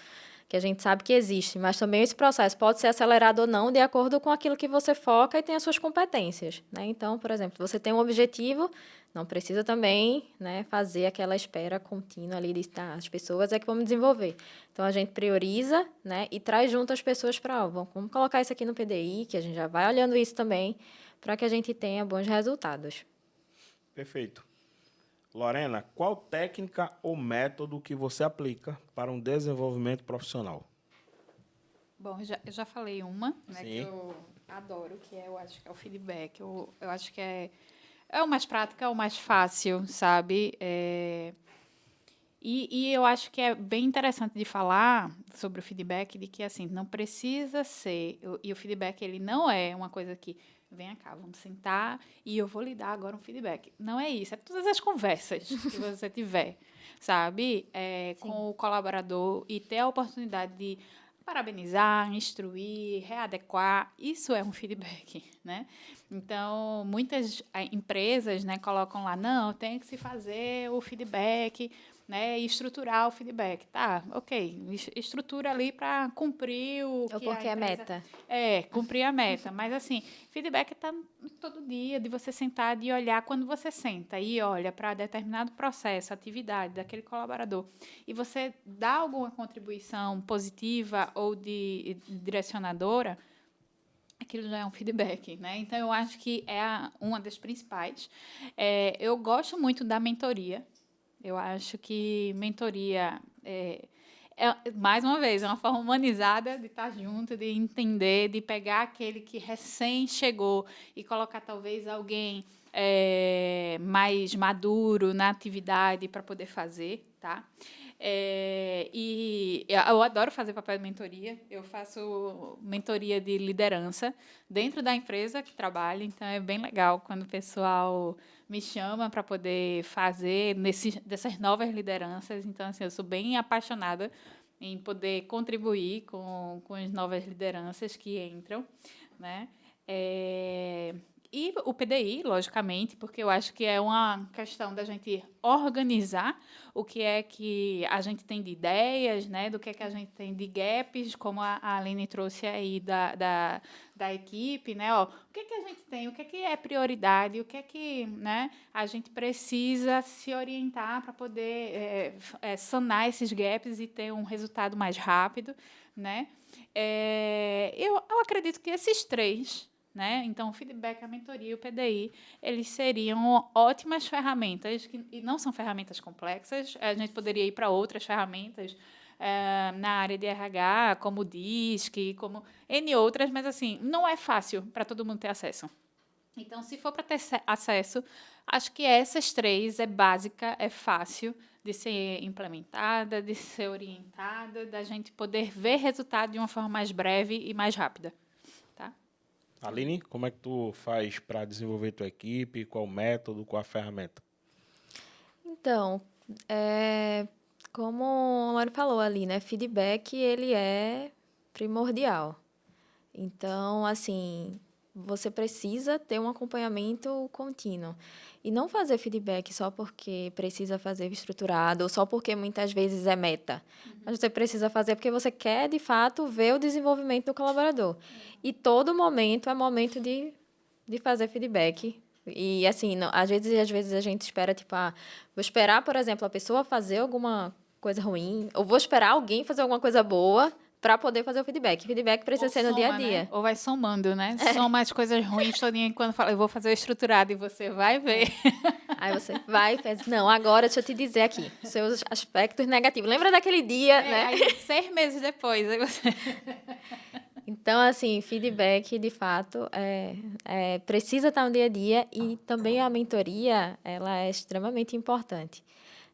que a gente sabe que existe, mas também esse processo pode ser acelerado ou não de acordo com aquilo que você foca e tem as suas competências, né? Então, por exemplo, você tem um objetivo, não precisa também, né, fazer aquela espera contínua ali de as pessoas é que vão me desenvolver. Então, a gente prioriza, né, e traz junto as pessoas para, vamos colocar isso aqui no PDI, que a gente já vai olhando isso também, para que a gente tenha bons resultados. Perfeito. Lorena, qual técnica ou método que você aplica para um desenvolvimento profissional? Bom, eu já falei uma, né, Sim. que eu adoro, que eu acho que é o feedback. Eu acho que é o mais prático, é o mais fácil, sabe? E eu acho que é bem interessante de falar sobre o feedback, de que, assim, não precisa ser... E o feedback, ele não é uma coisa que... Vem cá, vamos sentar e eu vou lhe dar agora um feedback. Não é isso, é todas as conversas que você tiver, sabe? Com o colaborador e ter a oportunidade de parabenizar, instruir, readequar, isso é um feedback, né? Então, muitas empresas, né, colocam lá, não, tem que se fazer o feedback, né, e estruturar o feedback. Tá, ok, estrutura ali para cumprir o Ou que porque a é empresa... meta. Cumprir a meta. Mas, assim, feedback está todo dia, de você sentar, de olhar. Quando você senta e olha para determinado processo, atividade daquele colaborador, e você dá alguma contribuição positiva ou de direcionadora, aquilo já é um feedback, né? Então, eu acho que é uma das principais. Eu gosto muito da mentoria. Eu acho que mentoria mais uma vez, é uma forma humanizada de estar junto, de entender, de pegar aquele que recém chegou e colocar talvez alguém mais maduro na atividade para poder fazer, tá? E eu adoro fazer papel de mentoria. Eu faço mentoria de liderança dentro da empresa que trabalho, então é bem legal quando o pessoal me chama para poder fazer dessas novas lideranças. Então, assim, eu sou bem apaixonada em poder contribuir com as novas lideranças que entram, né? E o PDI, logicamente, porque eu acho que é uma questão da gente organizar o que é que a gente tem de ideias, né, do que é que a gente tem de gaps, como a Aline trouxe aí da equipe, né, o que é que a gente tem, o que é prioridade, o que é que, né, a gente precisa se orientar para poder sanar esses gaps e ter um resultado mais rápido, né. Eu acredito que esses três, né? Então, o feedback, a mentoria e o PDI, eles seriam ótimas ferramentas, e não são ferramentas complexas. A gente poderia ir para outras ferramentas na área de RH, como o DISC, como N outras, mas assim, não é fácil para todo mundo ter acesso. Então, se for para ter acesso, acho que essas três é básica, é fácil de ser implementada, de ser orientada, da gente poder ver resultado de uma forma mais breve e mais rápida. Aline, como é que tu faz para desenvolver tua equipe? Qual o método, qual a ferramenta? Então, como o Mário falou ali, né? Feedback, ele é primordial. Então, assim, você precisa ter um acompanhamento contínuo. E não fazer feedback só porque precisa fazer estruturado, ou só porque muitas vezes é meta. Mas você precisa fazer porque você quer, de fato, ver o desenvolvimento do colaborador. E todo momento é momento de fazer feedback. E, assim, não, às vezes a gente espera, tipo, vou esperar, por exemplo, a pessoa fazer alguma coisa ruim, ou vou esperar alguém fazer alguma coisa boa para poder fazer o feedback. O feedback precisa ser no dia a dia. Né? Ou vai somando, né? Soma as coisas ruins todinha quando fala, eu vou fazer o estruturado e você vai ver. Aí você vai e faz, não, agora deixa eu te dizer aqui, seus aspectos negativos. Lembra daquele dia, né? Aí 6 meses depois, aí você... Então, assim, feedback, de fato, precisa estar no dia a dia e também a mentoria, ela é extremamente importante.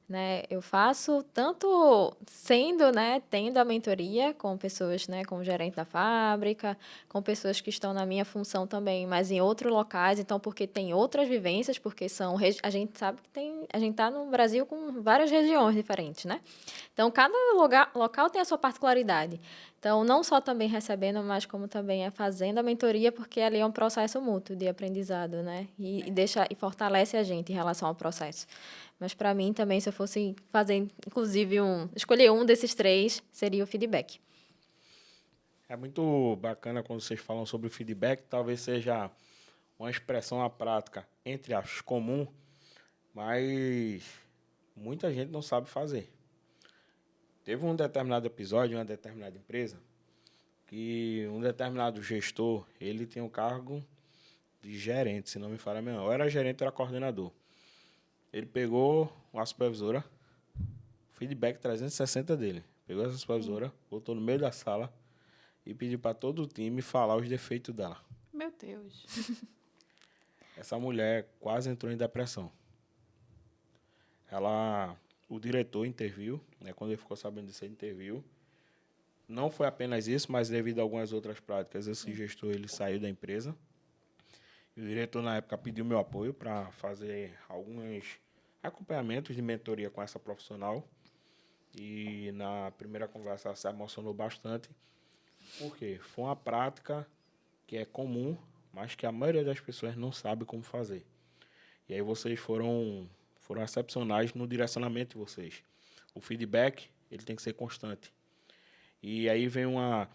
né? Eu faço tanto sendo, né, tendo a mentoria com pessoas, né, como gerente da fábrica, com pessoas que estão na minha função também, mas em outros locais, então porque tem outras vivências, porque a gente sabe que a gente está no Brasil com várias regiões diferentes, né? Então cada local tem a sua particularidade. Então, não só também recebendo, mas como também fazendo a mentoria, porque ali é um processo mútuo de aprendizado, né? E fortalece a gente em relação ao processo. Mas para mim também, se eu fosse fazer, inclusive, escolher um desses três, seria o feedback. É muito bacana quando vocês falam sobre o feedback, talvez seja uma expressão à prática, entre aspas, comum, mas muita gente não sabe fazer. Teve um determinado episódio, uma determinada empresa, que um determinado gestor, ele tem um cargo de gerente, se não me falha a memória. Ou era gerente ou era coordenador. Ele pegou uma supervisora, feedback 360 dele. Pegou essa supervisora, botou no meio da sala e pediu para todo o time falar os defeitos dela. Meu Deus. Essa mulher quase entrou em depressão. O diretor interviu, né, quando ele ficou sabendo disso, ele interviu. Não foi apenas isso, mas devido a algumas outras práticas, esse gestor ele saiu da empresa. E o diretor, na época, pediu meu apoio para fazer alguns acompanhamentos de mentoria com essa profissional. E na primeira conversa ela se emocionou bastante. Por quê? Foi uma prática que é comum, mas que a maioria das pessoas não sabe como fazer. E aí vocês foram excepcionais no direcionamento de vocês. O feedback, ele tem que ser constante. E aí vem uma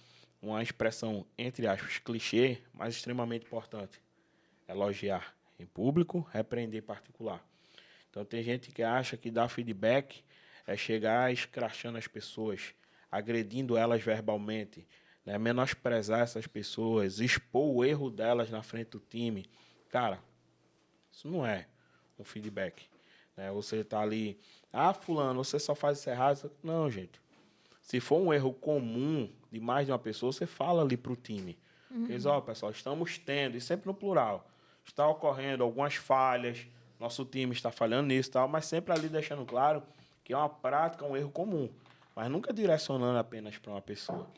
expressão, entre aspas, clichê, mas extremamente importante. Elogiar em público, repreender em particular. Então, tem gente que acha que dar feedback é chegar escrachando as pessoas, agredindo elas verbalmente, né? Menosprezar essas pessoas, expor o erro delas na frente do time. Cara, isso não é um feedback. Né? Você está ali, fulano, você só faz isso errado. Não, gente. Se for um erro comum de mais de uma pessoa, você fala ali para o time. Diz, pessoal, estamos tendo, e sempre no plural, está ocorrendo algumas falhas, nosso time está falhando nisso, tal, mas sempre ali deixando claro que é uma prática, um erro comum, mas nunca direcionando apenas para uma pessoa.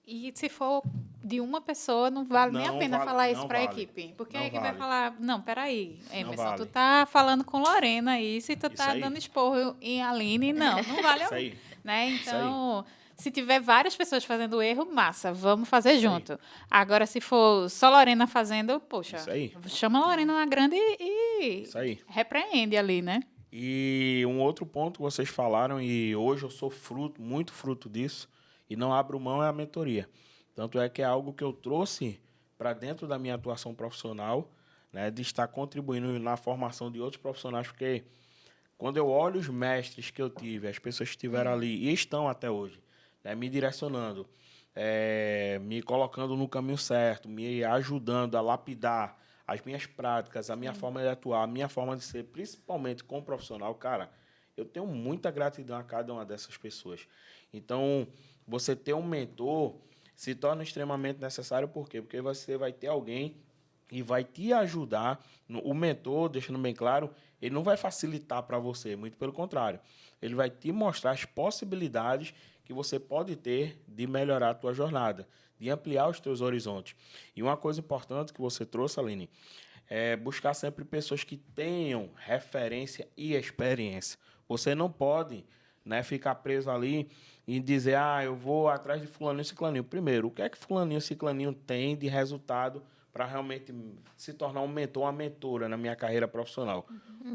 E se for de uma pessoa, não vale nem a pena falar isso para a vale. equipe. Porque Não a equipe vale. vai falar, não, peraí, Emerson, vale. tu tá falando com Lorena aí, se tu Isso tá aí. dando esporro em Aline, não vale. Isso aí. Né? Isso Então, se tiver várias pessoas fazendo erro, massa, vamos fazer Isso junto. aí. Agora, se for só Lorena fazendo, poxa, Isso aí. chama a Lorena na grande e Isso aí. repreende ali, né? E um outro ponto que vocês falaram, e hoje eu sou muito fruto disso, e não abro mão, é a mentoria. Tanto é que é algo que eu trouxe para dentro da minha atuação profissional, né, de estar contribuindo na formação de outros profissionais, porque quando eu olho os mestres que eu tive, as pessoas que estiveram ali e estão até hoje, né, me direcionando, me colocando no caminho certo, me ajudando a lapidar as minhas práticas, a minha forma de atuar, a minha forma de ser, principalmente como profissional, cara, eu tenho muita gratidão a cada uma dessas pessoas. Então, você ter um mentor se torna extremamente necessário, por quê? Porque você vai ter alguém e vai te ajudar. O mentor, deixando bem claro, ele não vai facilitar para você, muito pelo contrário. Ele vai te mostrar as possibilidades que você pode ter de melhorar a tua jornada, de ampliar os teus horizontes. E uma coisa importante que você trouxe, Aline, é buscar sempre pessoas que tenham referência e experiência. Você não pode, né, ficar preso ali e dizer, eu vou atrás de fulaninho e ciclaninho. Primeiro, o que é que fulaninho e ciclaninho tem de resultado para realmente se tornar um mentor, uma mentora na minha carreira profissional?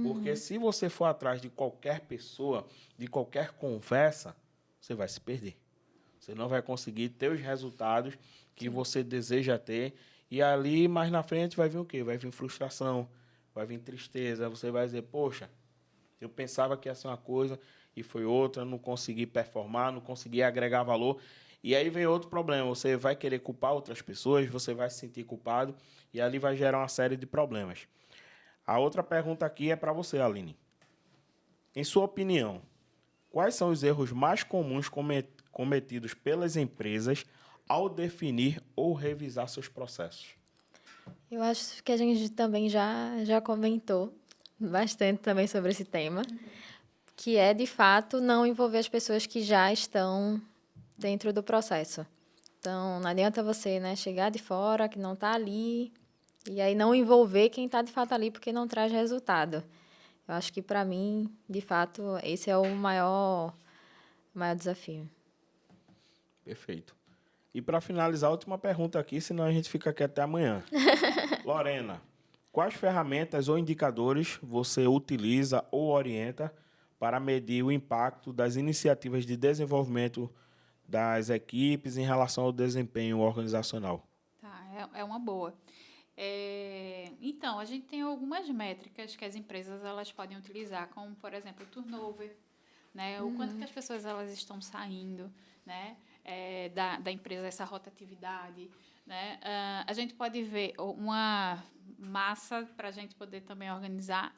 Porque se você for atrás de qualquer pessoa, de qualquer conversa, você vai se perder. Você não vai conseguir ter os resultados que você deseja ter. E ali, mais na frente, vai vir o quê? Vai vir frustração, vai vir tristeza. Você vai dizer, poxa, eu pensava que ia ser uma coisa e foi outra, não consegui performar, não consegui agregar valor. E aí vem outro problema, você vai querer culpar outras pessoas, você vai se sentir culpado e ali vai gerar uma série de problemas. A outra pergunta aqui é para você, Aline. Em sua opinião, quais são os erros mais comuns cometidos pelas empresas ao definir ou revisar seus processos? Eu acho que a gente também já comentou bastante também sobre esse tema. que é, de fato, não envolver as pessoas que já estão dentro do processo. Então, não adianta você, né, chegar de fora, que não está ali, e aí não envolver quem está, de fato, ali, porque não traz resultado. Eu acho que, para mim, de fato, esse é o maior desafio. Perfeito. E para finalizar, a última pergunta aqui, senão a gente fica aqui até amanhã. Lorena, quais ferramentas ou indicadores você utiliza ou orienta para medir o impacto das iniciativas de desenvolvimento das equipes em relação ao desempenho organizacional? Tá, é uma boa. Então, a gente tem algumas métricas que as empresas elas podem utilizar, como, por exemplo, o turnover, né? O quanto que as pessoas elas estão saindo, né? Da empresa, essa rotatividade, né? A gente pode ver uma massa para a gente poder também organizar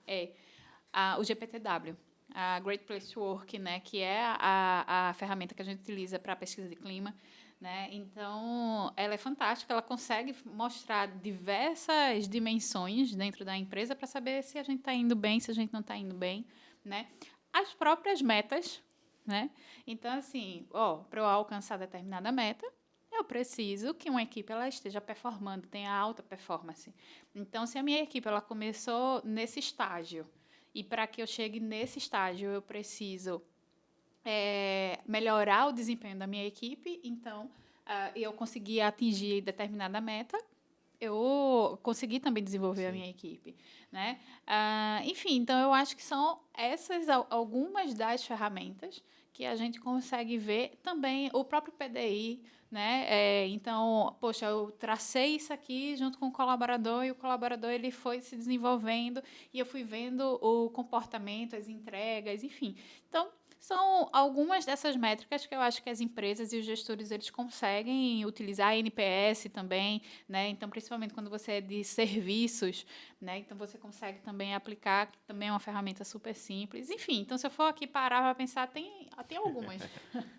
o GPTW, a Great Place to Work, né? Que é a ferramenta que a gente utiliza para a pesquisa de clima. Né? Então, ela é fantástica, ela consegue mostrar diversas dimensões dentro da empresa para saber se a gente está indo bem, se a gente não está indo bem. Né? As próprias metas. Né? Então, assim, para eu alcançar determinada meta, eu preciso que uma equipe ela esteja performando, tenha alta performance. Então, se a minha equipe ela começou nesse estágio, e para que eu chegue nesse estágio, eu preciso melhorar o desempenho da minha equipe, então eu consegui atingir determinada meta, eu consegui também desenvolver a minha equipe, né? Enfim, então eu acho que são essas algumas das ferramentas que a gente consegue ver também o próprio PDI, né? Então, poxa, eu tracei isso aqui junto com o colaborador e o colaborador ele foi se desenvolvendo e eu fui vendo o comportamento, as entregas, enfim. Então, são algumas dessas métricas que eu acho que as empresas e os gestores eles conseguem utilizar, a NPS também, né? Então, principalmente quando você é de serviços, né? Então, você consegue também aplicar, que também é uma ferramenta super simples. Enfim, então, se eu for aqui parar para pensar, tem algumas.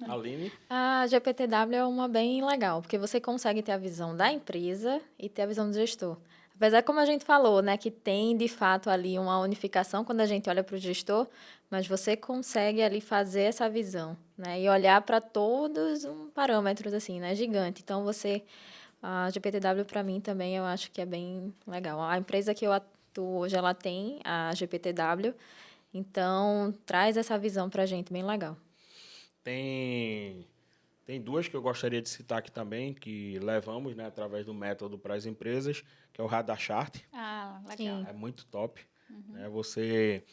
Aline? A GPTW é uma bem legal, porque você consegue ter a visão da empresa e ter a visão do gestor. Apesar, como a gente falou, né, que tem, de fato, ali uma unificação quando a gente olha para o gestor, mas você consegue ali fazer essa visão, né, e olhar para todos parâmetros, assim, né, gigante. Então, a GPTW, para mim, também, eu acho que é bem legal. A empresa que eu atuo hoje, ela tem a GPTW, então, traz essa visão para a gente bem legal. Tem duas que eu gostaria de citar aqui também, que levamos, né, através do método para as empresas, que é o Radar Chart. Legal. Sim. É muito top. Né? Você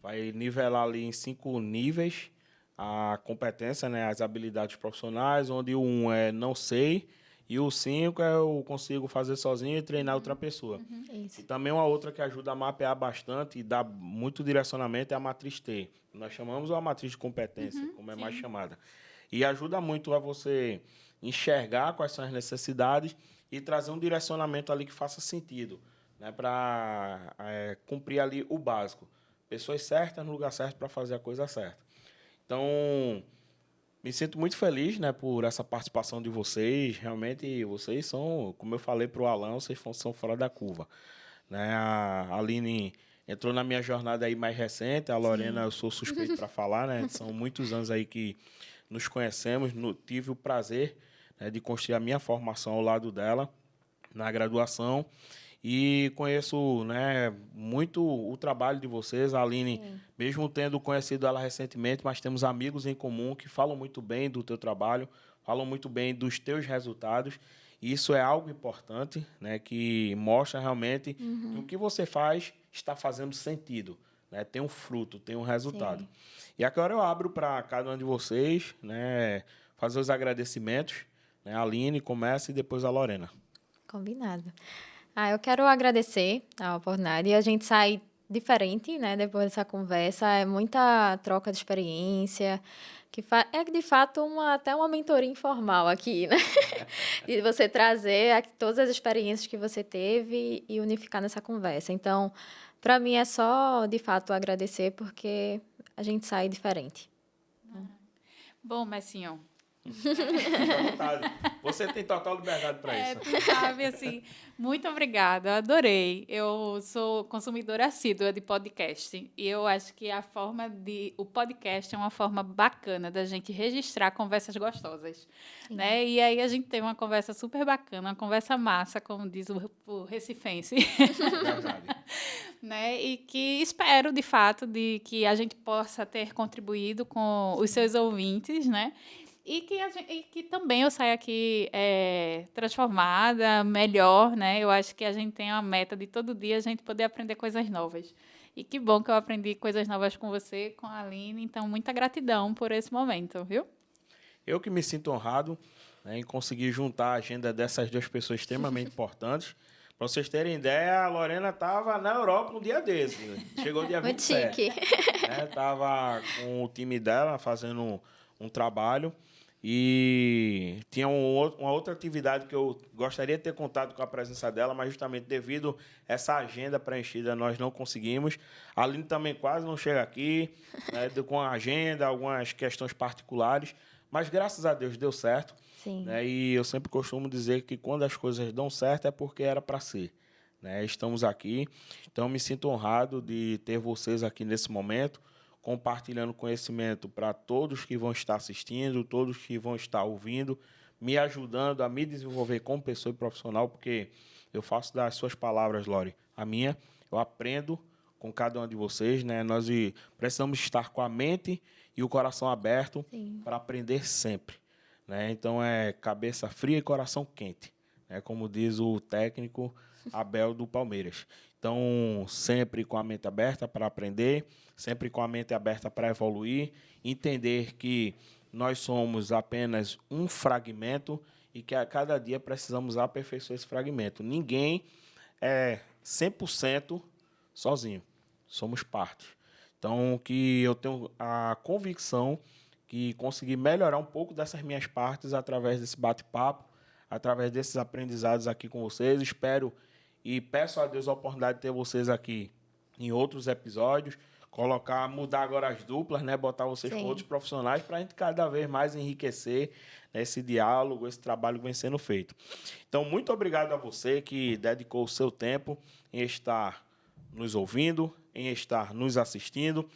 vai nivelar ali em 5 níveis a competência, né, as habilidades profissionais, onde o 1 é não sei e o 5 é eu consigo fazer sozinho e treinar outra pessoa. Isso. E também uma outra que ajuda a mapear bastante e dá muito direcionamento é a matriz T. Nós chamamos a matriz de competência, como é mais chamada. E ajuda muito a você enxergar quais são as necessidades e trazer um direcionamento ali que faça sentido, né, para cumprir ali o básico. Pessoas certas no lugar certo para fazer a coisa certa. Então, me sinto muito feliz, né, por essa participação de vocês. Realmente, vocês são, como eu falei para o Alan, vocês são fora da curva. Né? A Aline entrou na minha jornada aí mais recente, a Lorena, eu sou suspeito para falar, né? São muitos anos aí que nos conhecemos, tive o prazer, né, de construir a minha formação ao lado dela na graduação e conheço, né, muito o trabalho de vocês. A Aline, mesmo tendo conhecido ela recentemente, mas temos amigos em comum que falam muito bem do teu trabalho, falam muito bem dos teus resultados. E isso é algo importante, né, que mostra realmente que o que você faz está fazendo sentido, né, tem um fruto, tem um resultado. Sim. E agora eu abro para cada um de vocês, né, fazer os agradecimentos. Né, a Aline começa e depois a Lorena. Combinado. Eu quero agradecer a oportunidade e a gente sai diferente, né, depois dessa conversa. É muita troca de experiência, que é de fato até uma mentoria informal aqui, né? De você trazer aqui todas as experiências que você teve e unificar nessa conversa. Então, para mim é só, de fato, agradecer porque a gente sai diferente. Bom, Messinho, Fica à vontade. Você tem total liberdade para isso. Sabe, assim, muito obrigada, adorei. Eu sou consumidora assídua de podcast e eu acho que o podcast é uma forma bacana da gente registrar conversas gostosas, né? E aí a gente tem uma conversa super bacana, uma conversa massa, como diz o recifense. Verdade. Né? E que espero, de fato, de que a gente possa ter contribuído com os seus ouvintes, né? E que também eu saia aqui transformada, melhor, né? Eu acho que a gente tem uma meta de todo dia a gente poder aprender coisas novas. E que bom que eu aprendi coisas novas com você, com a Aline. Então, muita gratidão por esse momento, viu? Eu que me sinto honrado, né, em conseguir juntar a agenda dessas duas pessoas extremamente importantes. Para vocês terem ideia, a Lorena estava na Europa um dia desse. Chegou dia 27. Muito chique. Estava com o time dela fazendo um trabalho e tinha uma outra atividade que eu gostaria de ter contado com a presença dela, mas justamente devido a essa agenda preenchida nós não conseguimos. A Aline também quase não chega aqui, né, com a agenda, algumas questões particulares, mas graças a Deus deu certo. Sim. Né, e eu sempre costumo dizer que quando as coisas dão certo é porque era para ser. Né? Estamos aqui, então me sinto honrado de ter vocês aqui nesse momento, compartilhando conhecimento para todos que vão estar assistindo, todos que vão estar ouvindo, me ajudando a me desenvolver como pessoa e profissional, porque eu faço das suas palavras, Lori, a minha, eu aprendo com cada uma de vocês, né? Nós precisamos estar com a mente e o coração aberto para aprender sempre. Né? Então, é cabeça fria e coração quente, né? Como diz o técnico Abel do Palmeiras. Então, sempre com a mente aberta para aprender, sempre com a mente aberta para evoluir, entender que nós somos apenas um fragmento e que a cada dia precisamos aperfeiçoar esse fragmento. Ninguém é 100% sozinho, somos parte. Então, que eu tenho a convicção que consegui melhorar um pouco dessas minhas partes através desse bate-papo, através desses aprendizados aqui com vocês. Espero e peço a Deus a oportunidade de ter vocês aqui em outros episódios, mudar agora as duplas, né? Botar vocês com outros profissionais para a gente cada vez mais enriquecer, né, esse diálogo, esse trabalho que vem sendo feito. Então, muito obrigado a você que dedicou o seu tempo em estar nos ouvindo, em estar nos assistindo,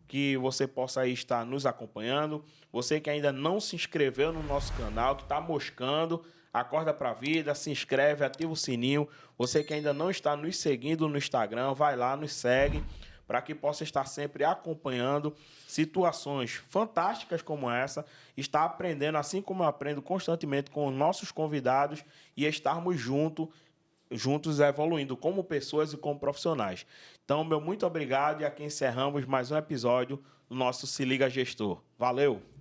que você possa aí estar nos acompanhando. Você que ainda não se inscreveu no nosso canal, que está moscando, acorda para a vida, se inscreve, ativa o sininho. Você que ainda não está nos seguindo no Instagram, vai lá, nos segue, para que possa estar sempre acompanhando situações fantásticas como essa, estar aprendendo, assim como eu aprendo constantemente com nossos convidados e estarmos juntos evoluindo como pessoas e como profissionais. Então, meu muito obrigado e aqui encerramos mais um episódio do nosso Se Liga Gestor. Valeu!